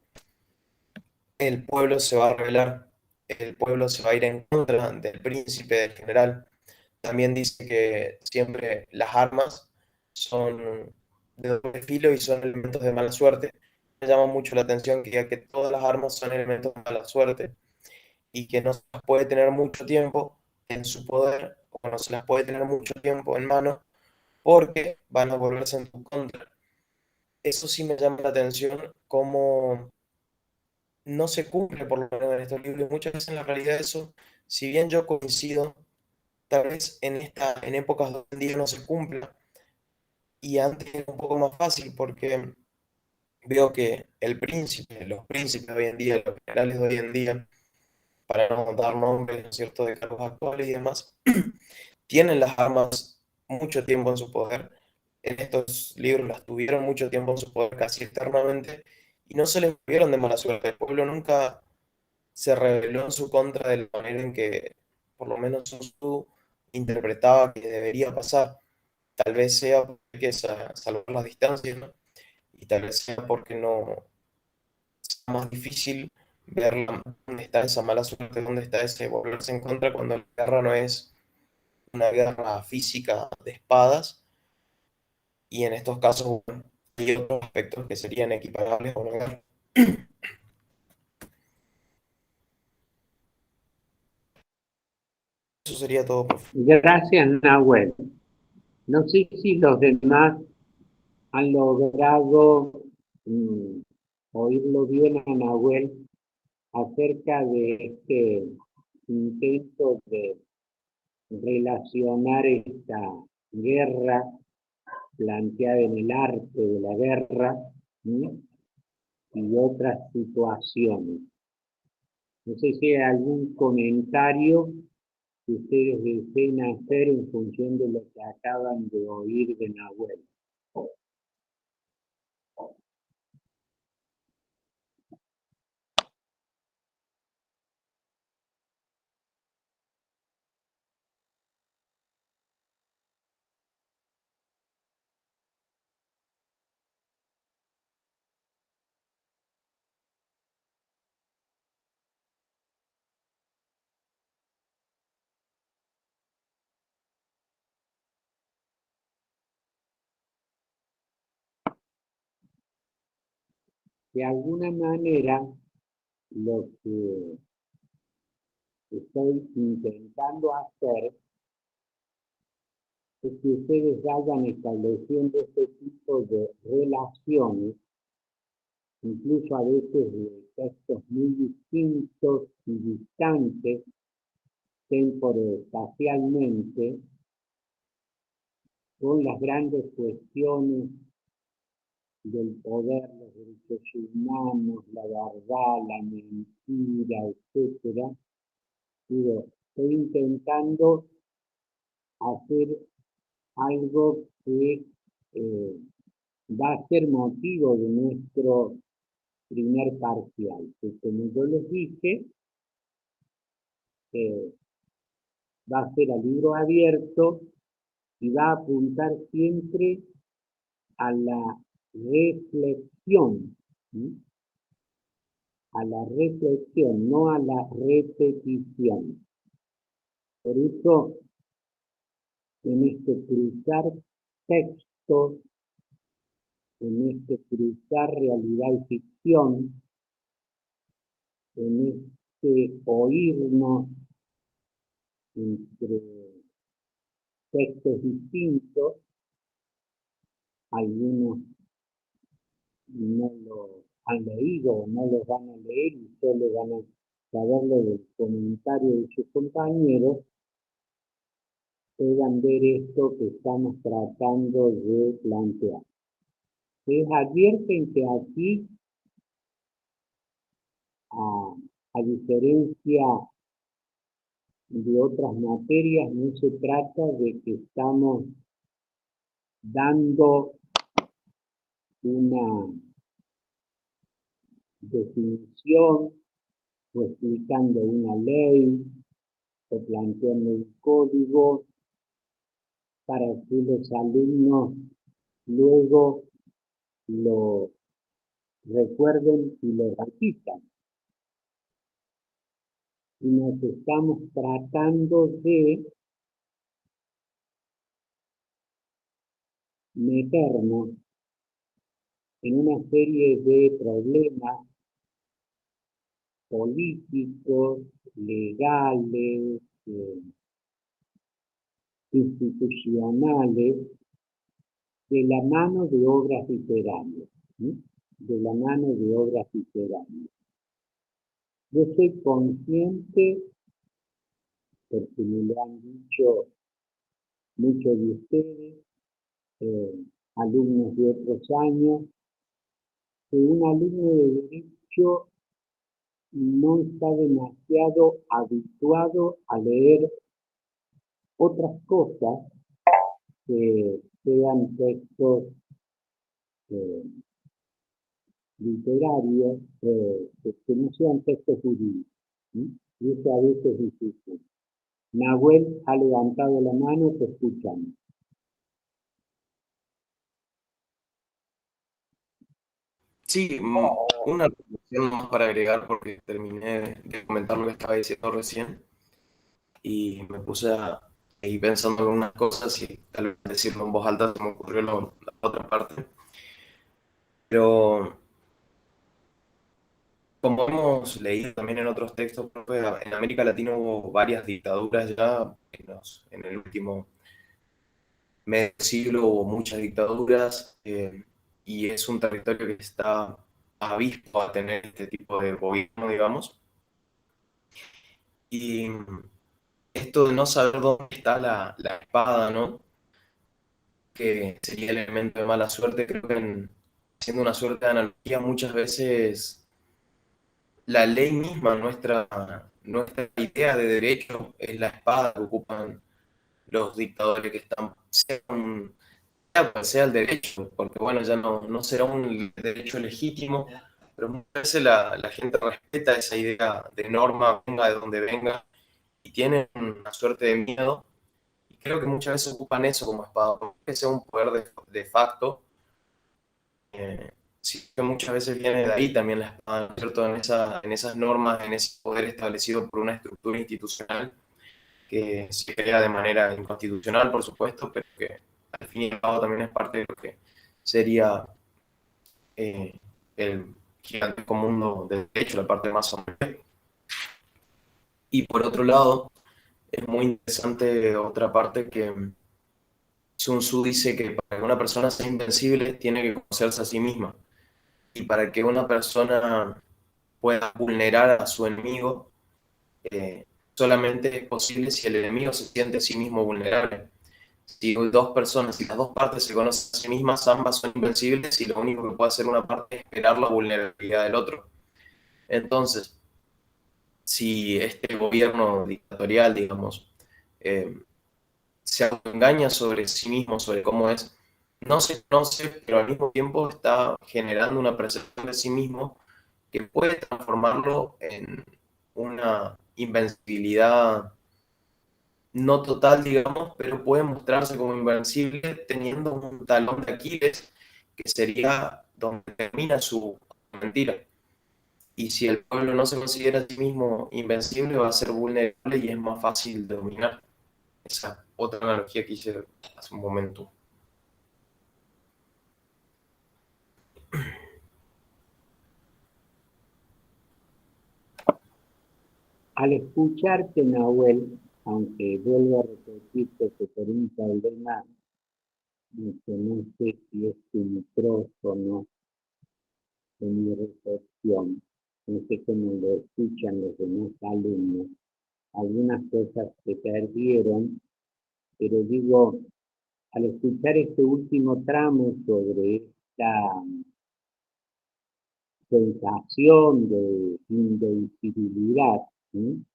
el pueblo se va a rebelar, el pueblo se va a ir en contra del príncipe, del general. También dice que siempre las armas son de doble filo y son elementos de mala suerte. Me llama mucho la atención que diga que todas las armas son elementos de mala suerte y que no se las puede tener mucho tiempo en su poder o no se las puede tener mucho tiempo en mano porque van a volverse en tu contra. Eso sí me llama la atención, cómo no se cumple por lo menos en estos libros. Muchas veces en la realidad eso, si bien yo coincido, tal vez en épocas donde el día no se cumpla, y antes era un poco más fácil porque veo que el príncipe, los príncipes hoy en día, los generales de hoy en día, para no dar nombres, ¿no es cierto?, de cargos actuales y demás, tienen las armas mucho tiempo en su poder. En estos libros las tuvieron mucho tiempo en su poder, casi eternamente, y no se les vieron de mala suerte. El pueblo nunca se rebeló en su contra de la manera en que, por lo menos Sun Tzu interpretaba que debería pasar. Tal vez sea porque hay que salvar las distancias, ¿no? Y tal vez sea porque no es más difícil ver dónde está esa mala suerte, dónde está ese volverse en contra cuando la guerra no es una guerra física de espadas, y en estos casos, bueno, hay otros aspectos que serían equiparables a una guerra. Eso sería todo, profe. Gracias, Nahuel. No sé si los demás han logrado oírlo bien a Nahuel acerca de este intento de relacionar esta guerra planteada en el arte de la guerra, ¿sí?, y otras situaciones. No sé si hay algún comentario que ustedes deseen hacer en función de lo que acaban de oír de Nahuel. De alguna manera, lo que estoy intentando hacer es que ustedes vayan estableciendo este tipo de relaciones, incluso a veces de textos muy distintos y distantes temporoespacialmente, con las grandes cuestiones del poder, los derechos humanos, la verdad, la mentira, etcétera. Digo, estoy intentando hacer algo que va a ser motivo de nuestro primer parcial, que como yo les dije, va a ser a libro abierto y va a apuntar siempre a la reflexión, ¿sí?, a la reflexión, no a la repetición. Por eso, en este cruzar textos, en este cruzar realidad y ficción, en este oírnos entre textos distintos, algunos no lo han leído o no lo van a leer y solo van a saberlo del comentario de sus compañeros, puedan ver esto que estamos tratando de plantear. Les advierten que aquí, a diferencia de otras materias, no se trata de que estamos dando una definición o explicando una ley o planteando un código para que los alumnos luego lo recuerden y lo repitan. Y nos estamos tratando de meternos en una serie de problemas políticos, legales, institucionales, de la mano de obras literarias, ¿sí?, de la mano de obras literarias. Yo soy consciente, porque me lo han dicho muchos de ustedes, alumnos de otros años, que un alumno de derecho no está demasiado habituado a leer otras cosas que sean textos literarios, que no sean textos jurídicos. ¿Sí? Y eso a veces es difícil. Nahuel ha levantado la mano, te escuchamos. Sí, una reflexión más para agregar porque terminé de comentar lo que estaba diciendo recién y me puse a ir pensando en unas cosas y tal vez decirlo en voz alta se me ocurrió la otra parte. Pero como hemos leído también en otros textos, profe, en América Latina hubo varias dictaduras ya, en el último medio siglo hubo muchas dictaduras y es un territorio que está avispo a tener este tipo de gobierno, digamos. Y esto de no saber dónde está la espada, ¿no? Que sería el elemento de mala suerte, creo que haciendo una suerte de analogía, muchas veces la ley misma, nuestra idea de derecho, es la espada que ocupan los dictadores que están, sea cual sea el derecho, porque bueno, ya no será un derecho legítimo, pero muchas veces la gente respeta esa idea de norma, venga de donde venga, y tienen una suerte de miedo. Y creo que muchas veces ocupan eso como espada, porque sea un poder de facto. Sí que muchas veces viene de ahí también la espada, ¿no es cierto? En esas normas, en ese poder establecido por una estructura institucional que se crea de manera inconstitucional, por supuesto, pero que al fin y al cabo también es parte de lo que sería el gigantesco mundo del derecho, la parte más sombría. Y por otro lado, es muy interesante otra parte que Sun Tzu dice que para que una persona sea invencible tiene que conocerse a sí misma. Y para que una persona pueda vulnerar a su enemigo, solamente es posible si el enemigo se siente a sí mismo vulnerable. Si dos personas, si las dos partes se conocen a sí mismas, ambas son invencibles y lo único que puede hacer una parte es esperar la vulnerabilidad del otro. Entonces, si este gobierno dictatorial, digamos, eh, se autoengaña sobre sí mismo, sobre cómo es, no se conoce, pero al mismo tiempo está generando una percepción de sí mismo que puede transformarlo en una invencibilidad no total, digamos, pero puede mostrarse como invencible teniendo un talón de Aquiles que sería donde termina su mentira. Y si el pueblo no se considera a sí mismo invencible, va a ser vulnerable y es más fácil de dominar. Esa otra analogía que hice hace un momento. Al escucharte, Nahuel, aunque vuelvo a repetirte que por un problema, que no sé si es tu micrófono o mi recepción, no sé cómo lo escuchan los demás alumnos, algunas cosas se perdieron, pero digo, al escuchar este último tramo sobre esta sensación de invencibilidad, ¿sí?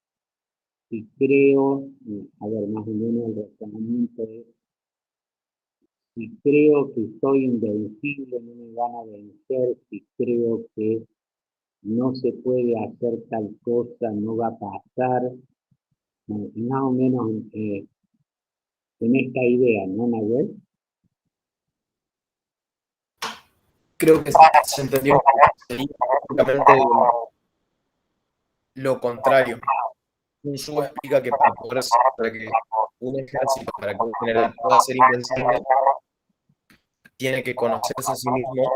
Y creo, a ver, más o menos el razonamiento es, si creo que soy invencible, no me van a vencer, si creo que no se puede hacer tal cosa, no va a pasar, más o menos en esta idea, ¿no, Nahuel? Creo que se entendió que sería prácticamente lo contrario. Sun Tzu explica que para que un ejército, para que un general pueda ser invencible, tiene que conocerse a sí mismo,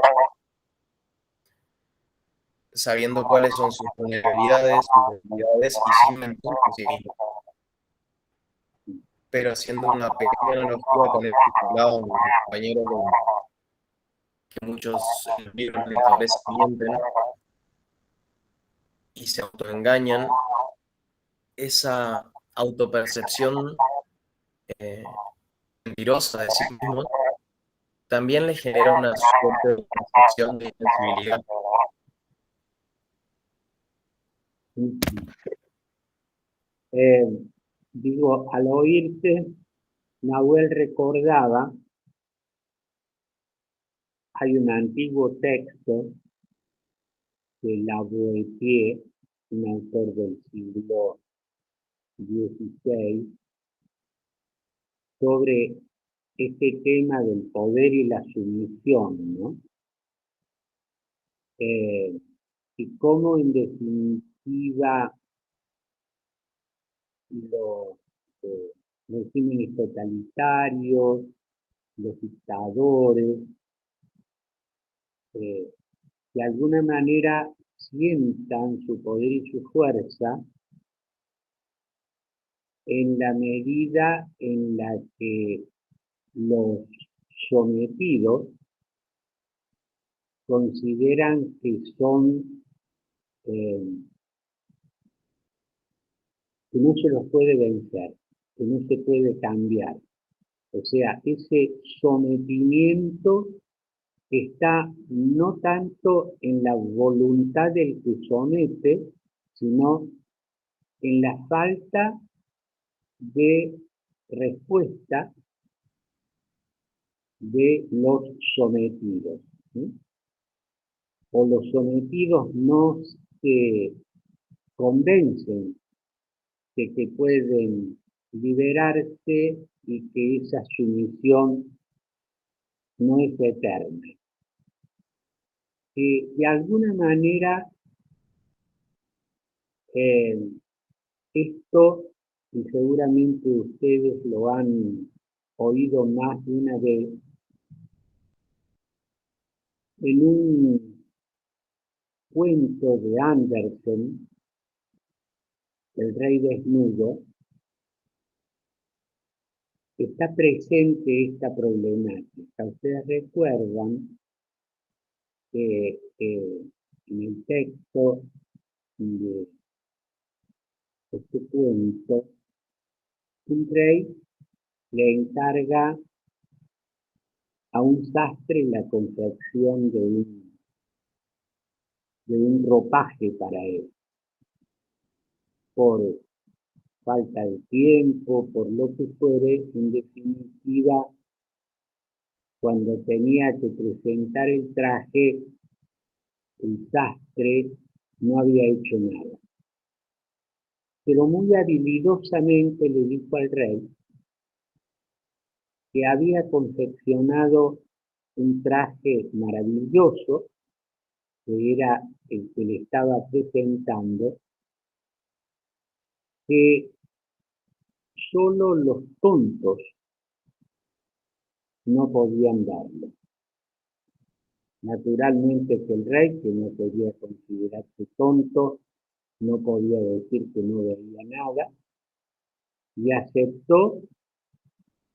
sabiendo cuáles son sus vulnerabilidades, sus debilidades y sin mentir por sí mismo. Pero haciendo una pequeña analogía con el que hablaba mi compañero, que muchos libros tal vez mienten y se autoengañan, esa autopercepción mentirosa de sí mismo también le genera una suerte de sensación de insensibilidad. Digo, al oírte, Nahuel recordaba, hay un antiguo texto de Lavoisier, un autor del siglo XVI, sobre este tema del poder y la sumisión, ¿no? Y cómo en definitiva los regímenes totalitarios, los dictadores, de alguna manera sientan su poder y su fuerza en la medida en la que los sometidos consideran que son, que no se los puede vencer, que no se puede cambiar. O sea, ese sometimiento está no tanto en la voluntad del que somete, sino en la falta de respuesta de los sometidos, ¿sí? O los sometidos no se convencen de que pueden liberarse y que esa sumisión no es eterna. De alguna manera, esto, y seguramente ustedes lo han oído más de una vez, en un cuento de Andersen, El rey desnudo, está presente esta problemática. Ustedes recuerdan que en el texto de este cuento, un rey le encarga a un sastre la confección de un ropaje para él, por falta de tiempo, por lo que fuere, en definitiva, cuando tenía que presentar el traje, el sastre no había hecho nada. Pero muy habilidosamente le dijo al rey que había confeccionado un traje maravilloso, que era el que le estaba presentando, que solo los tontos no podían darlo. Naturalmente que el rey, que no podía considerarse tonto, no podía decir que no veía nada, y aceptó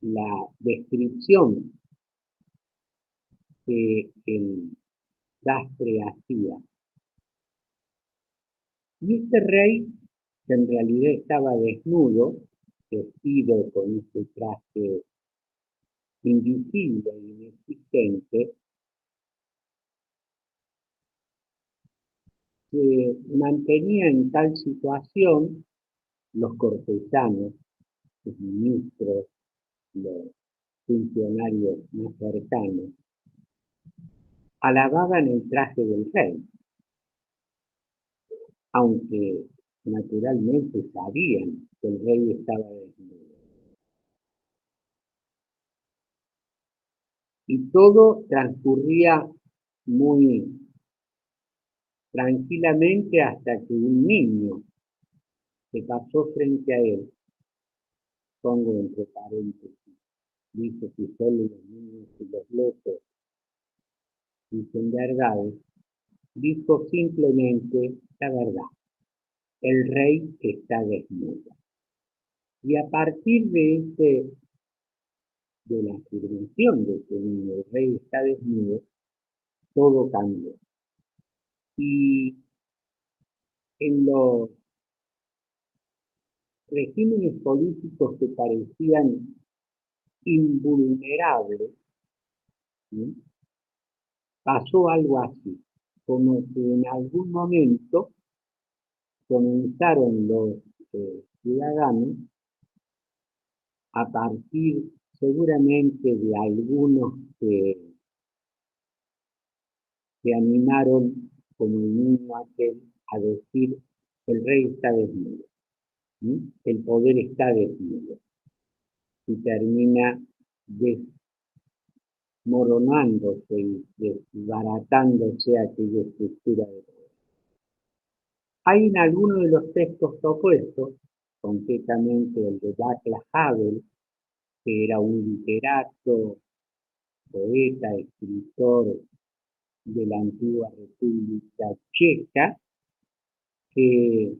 la descripción que el sastre hacía. Y este rey, que en realidad estaba desnudo, vestido con este traje invisible e inexistente, se mantenía en tal situación, los cortesanos, los ministros, los funcionarios más cercanos, alababan el traje del rey, aunque naturalmente sabían que el rey estaba desnudo. Y todo transcurría muy tranquilamente hasta que un niño se pasó frente a él, pongo entre paréntesis, dice que solo los niños y los locos dicen verdades, dijo simplemente la verdad, el rey está desnudo. Y a partir de la afirmación de que el rey está desnudo, todo cambió. Y en los regímenes políticos que parecían invulnerables, ¿sí? Pasó algo así, como que en algún momento comenzaron los ciudadanos a partir seguramente de algunos que se animaron, como el niño aquel, a decir, el rey está desnudo, ¿sí? El poder está desnudo, y termina desmoronándose y desbaratándose aquella estructura de poder. Hay en algunos de los textos opuestos, concretamente el de Václav Havel, que era un literato, poeta, escritor de la antigua República Checa, que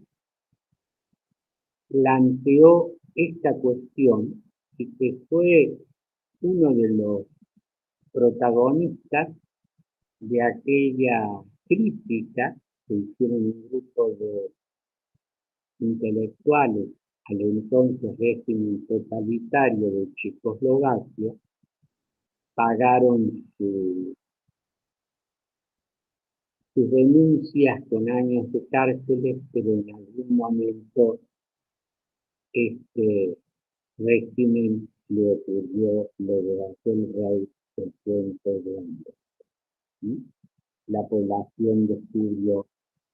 planteó esta cuestión y que fue uno de los protagonistas de aquella crítica que hicieron un grupo de intelectuales al entonces régimen totalitario de Checoslovaquia, pagaron sus denuncias con años de cárceles, pero en algún momento este régimen le ocurrió lo de aquel rey del cuento de hombre, ¿sí? La población descubrió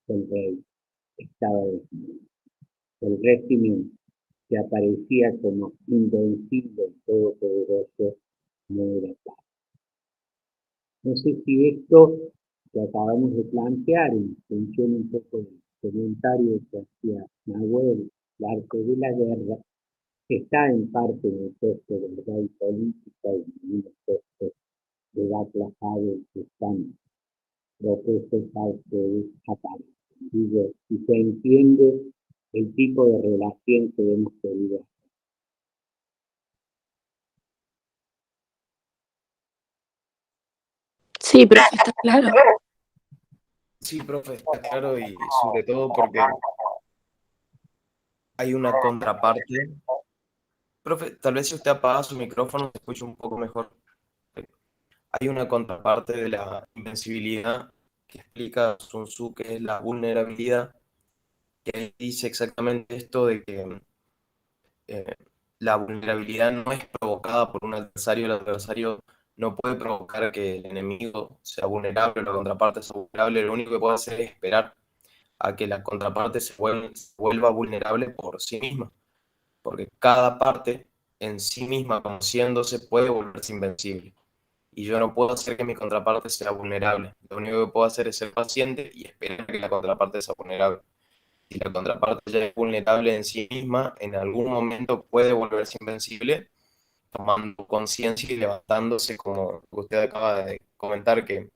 que el rey estaba desnudo. El régimen que aparecía como invencible y todopoderoso no era tal. No sé si esto que acabamos de plantear, en función un poco del comentario que hacía Nahuel, el arte de la guerra, está en parte en el texto de verdad y política y en los textos de Václav Havel que están propuestos a ustedes aparecen. Digo, si se entiende el tipo de relación que hemos tenido. Sí, profe, está claro. Sí, profe, está claro y sobre todo porque hay una contraparte. Profe, tal vez si usted apaga su micrófono se escucha un poco mejor. Hay una contraparte de la invencibilidad que explica Sun Tzu, que es la vulnerabilidad, que él dice exactamente esto de que eh, la vulnerabilidad no es provocada por un adversario, el adversario no puede provocar que el enemigo sea vulnerable o la contraparte sea vulnerable, lo único que puede hacer es esperar a que la contraparte vuelva vulnerable por sí misma, porque cada parte en sí misma, conociéndose, puede volverse invencible. Y yo no puedo hacer que mi contraparte sea vulnerable. Lo único que puedo hacer es ser paciente y esperar que la contraparte sea vulnerable. Si la contraparte ya es vulnerable en sí misma, en algún momento puede volverse invencible, tomando conciencia y levantándose, como usted acaba de comentar, que no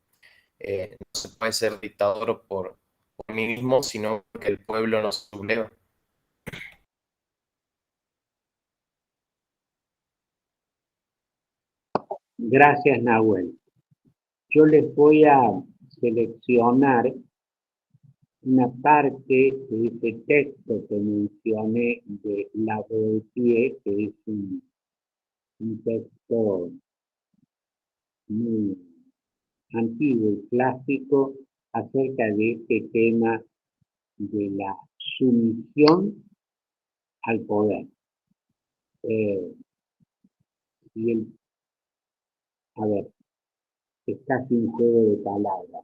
se puede ser dictador por mí mismo, sino que el pueblo nos subleva. Gracias, Nahuel. Yo les voy a seleccionar una parte de este texto que mencioné de La Boétie, que es un texto muy antiguo y clásico acerca de este tema de la sumisión al poder. Y a ver, es casi un juego de palabras.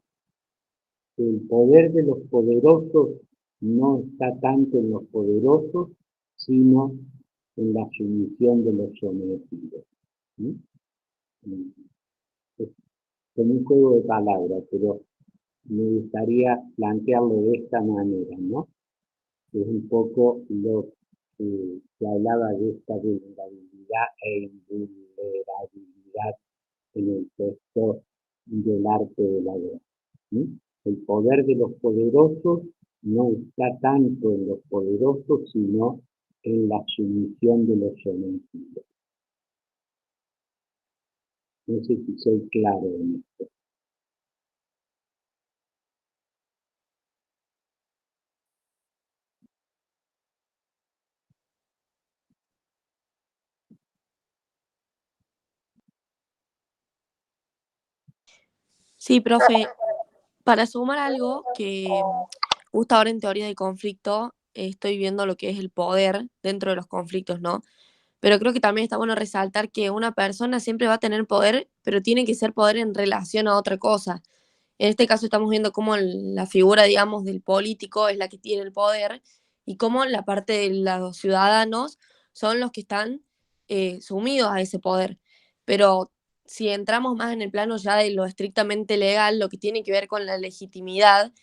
El poder de los poderosos no está tanto en los poderosos, sino en la sumisión de los sometidos. ¿Sí? Es como un juego de palabras, pero me gustaría plantearlo de esta manera, ¿no? Es un poco lo que se hablaba de esta vulnerabilidad e invulnerabilidad en el texto del arte de la guerra. ¿Sí? El poder de los poderosos no está tanto en los poderosos, sino en la sumisión de los sometidos. No sé si soy claro en esto. Sí, profe, para sumar algo que justo ahora en teoría de conflicto estoy viendo lo que es el poder dentro de los conflictos, ¿no? Pero creo que también está bueno resaltar que una persona siempre va a tener poder, pero tiene que ser poder en relación a otra cosa. En este caso estamos viendo cómo la figura, digamos, del político es la que tiene el poder y cómo la parte de los ciudadanos son los que están sumidos a ese poder. Pero si entramos más en el plano ya de lo estrictamente legal, lo que tiene que ver con la legitimidad,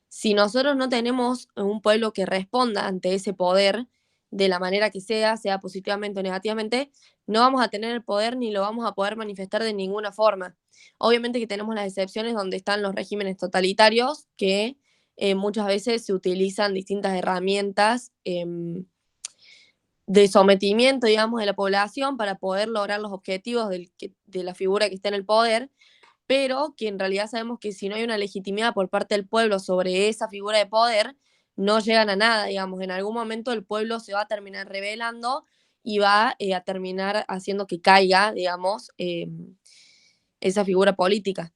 si nosotros no tenemos un pueblo que responda ante ese poder de la manera que sea positivamente o negativamente, no vamos a tener el poder ni lo vamos a poder manifestar de ninguna forma. Obviamente que tenemos las excepciones donde están los regímenes totalitarios, que muchas veces se utilizan distintas herramientas de sometimiento, digamos, de la población para poder lograr los objetivos de la figura que está en el poder, pero que en realidad sabemos que si no hay una legitimidad por parte del pueblo sobre esa figura de poder, no llegan a nada, digamos, en algún momento el pueblo se va a terminar rebelando y va a terminar haciendo que caiga, digamos, esa figura política.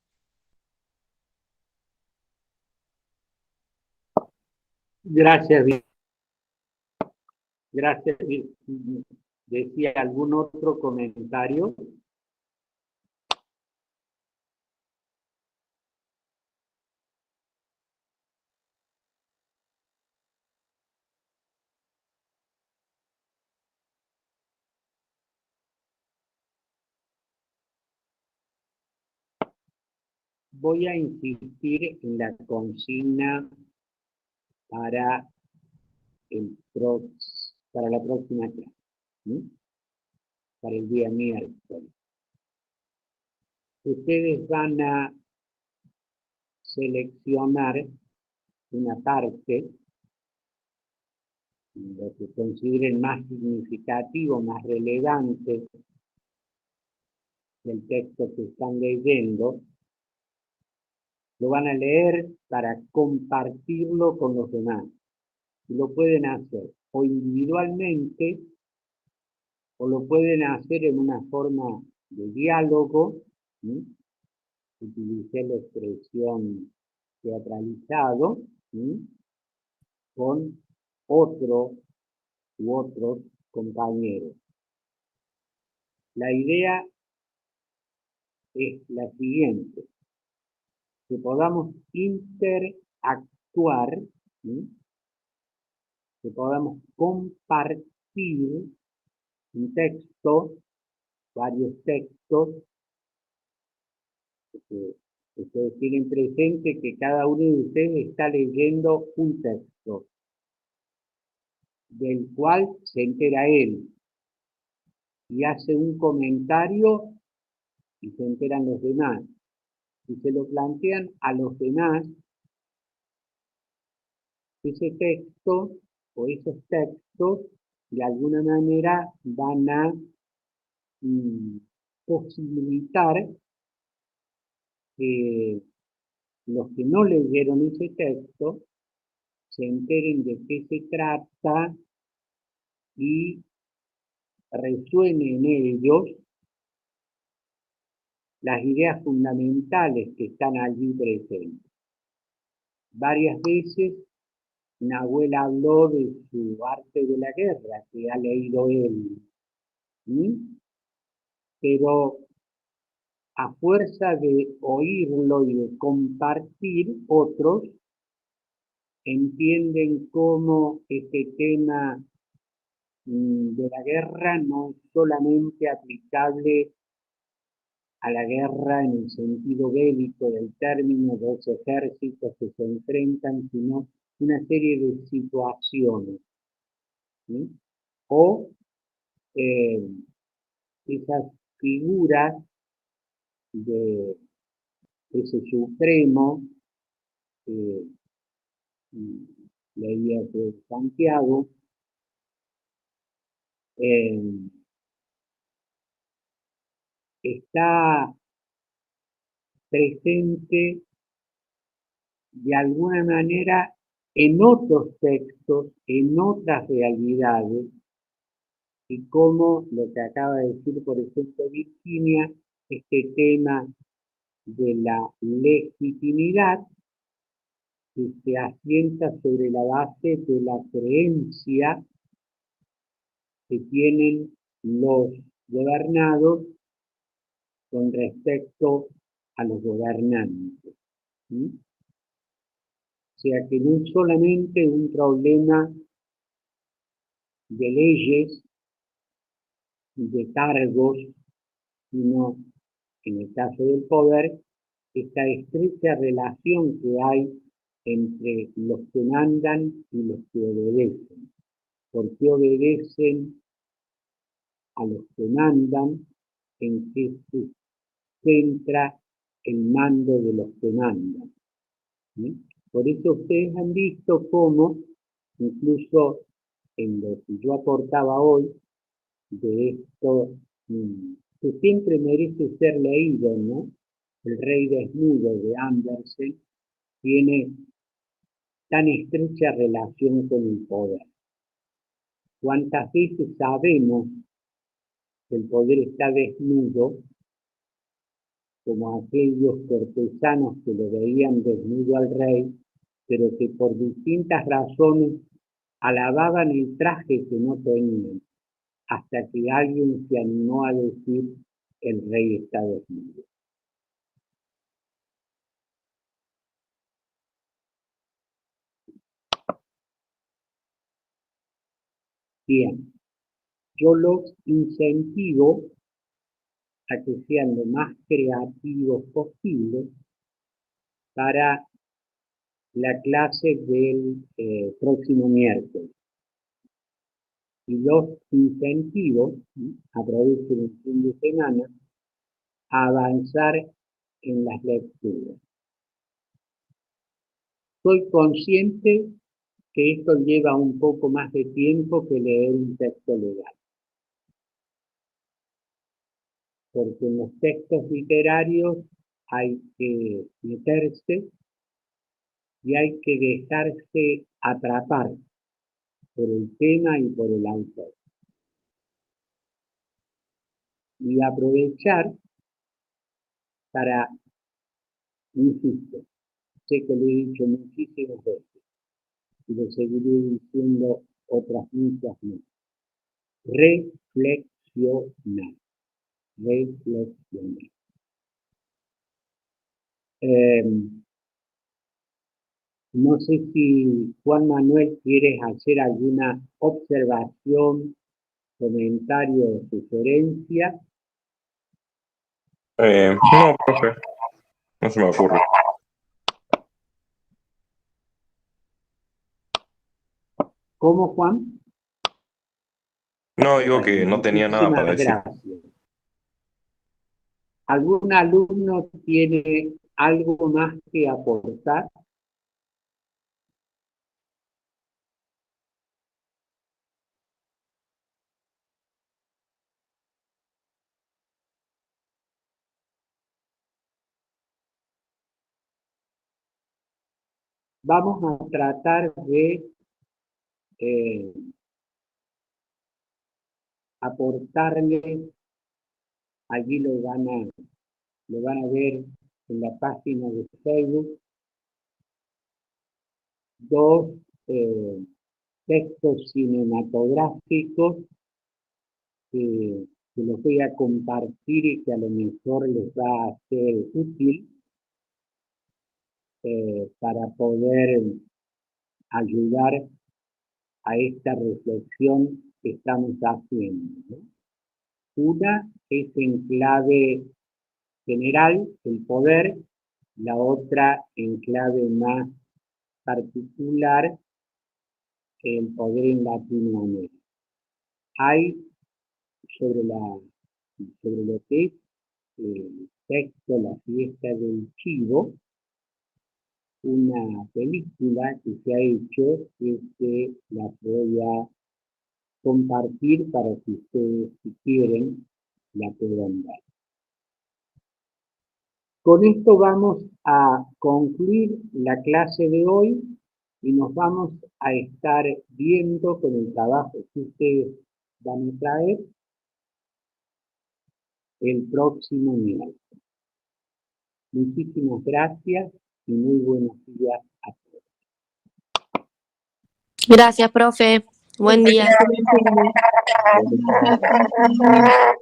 Gracias, gracias. ¿Decía algún otro comentario? Voy a insistir en la consigna para, para la próxima clase, ¿sí? Para el día miércoles. Ustedes van a seleccionar una parte, lo que consideren más significativo, más relevante del texto que están leyendo, lo van a leer para compartirlo con los demás. Y lo pueden hacer o individualmente o lo pueden hacer en una forma de diálogo, ¿sí? Utilicé la expresión teatralizado, ¿sí? Con otro u otros compañeros. La idea es la siguiente, que podamos interactuar, ¿sí? Que podamos compartir un texto, varios textos, que ustedes tienen presente que cada uno de ustedes está leyendo un texto, del cual se entera él, y hace un comentario y se enteran los demás. Y se lo plantean a los demás, ese texto o esos textos de alguna manera van a posibilitar que los que no leyeron ese texto se enteren de qué se trata y resuene en ellos las ideas fundamentales que están allí presentes. Varias veces Nahuel habló de su arte de la guerra, que ha leído él, ¿sí? Pero a fuerza de oírlo y de compartir, otros entienden cómo este tema de la guerra no es solamente aplicable a la guerra en el sentido bélico del término, dos ejércitos que se enfrentan, sino una serie de situaciones, ¿sí? O esas figuras de ese supremo, leía de Santiago, está presente de alguna manera en otros textos, en otras realidades, y como lo que acaba de decir, por ejemplo, Virginia, este tema de la legitimidad que se asienta sobre la base de la creencia que tienen los gobernados con respecto a los gobernantes. ¿Sí? O sea que no es solamente un problema de leyes, de cargos, sino en el caso del poder, esta estrecha relación que hay entre los que mandan y los que obedecen. ¿Por qué obedecen a los que mandan? ¿En qué se centra el mando de los que mandan? ¿Sí? Por eso ustedes han visto cómo, incluso en lo que yo aportaba hoy, de esto que siempre merece ser leído, ¿no? El rey desnudo de Andersen tiene tan estrecha relación con el poder. ¿Cuántas veces sabemos que el poder está desnudo, como aquellos cortesanos que lo veían desnudo al rey, pero que por distintas razones alababan el traje que no tenían, hasta que alguien se animó a decir el rey está desnudo? Bien, yo los incentivo a que sean lo más creativos posible para la clase del próximo miércoles. Y los incentivo, aprovechen el fin de semana, a avanzar en las lecturas. Soy consciente que esto lleva un poco más de tiempo que leer un texto legal, porque en los textos literarios hay que meterse y hay que dejarse atrapar por el tema y por el autor. Y aprovechar para, insisto, sé que lo he dicho muchísimas veces y lo seguiré diciendo otras muchas más. Reflexionar. Reflexionar. No sé si Juan Manuel quieres hacer alguna observación, comentario o sugerencia. No, profe, no se me ocurre. ¿Cómo, Juan? No, digo Bueno, que no tenía nada para muchísimas decir. gracias. ¿Algún alumno tiene algo más que aportar? Vamos a tratar de aportarles, allí lo van a ver en la página de Facebook, dos textos cinematográficos que los voy a compartir y que a lo mejor les va a ser útil para poder ayudar a esta reflexión que estamos haciendo, ¿no? Una es en clave general, el poder, la otra en clave más particular, el poder en Latinoamérica. Hay sobre lo que es el texto La fiesta del chivo, una película que se ha hecho que la voy a compartir para que ustedes, si quieren, la puedan ver. Con esto vamos a concluir la clase de hoy y nos vamos a estar viendo con el trabajo que ustedes van a traer el próximo miércoles. Muchísimas gracias y muy buenos días a todos. Gracias, profe. Buen día. Gracias.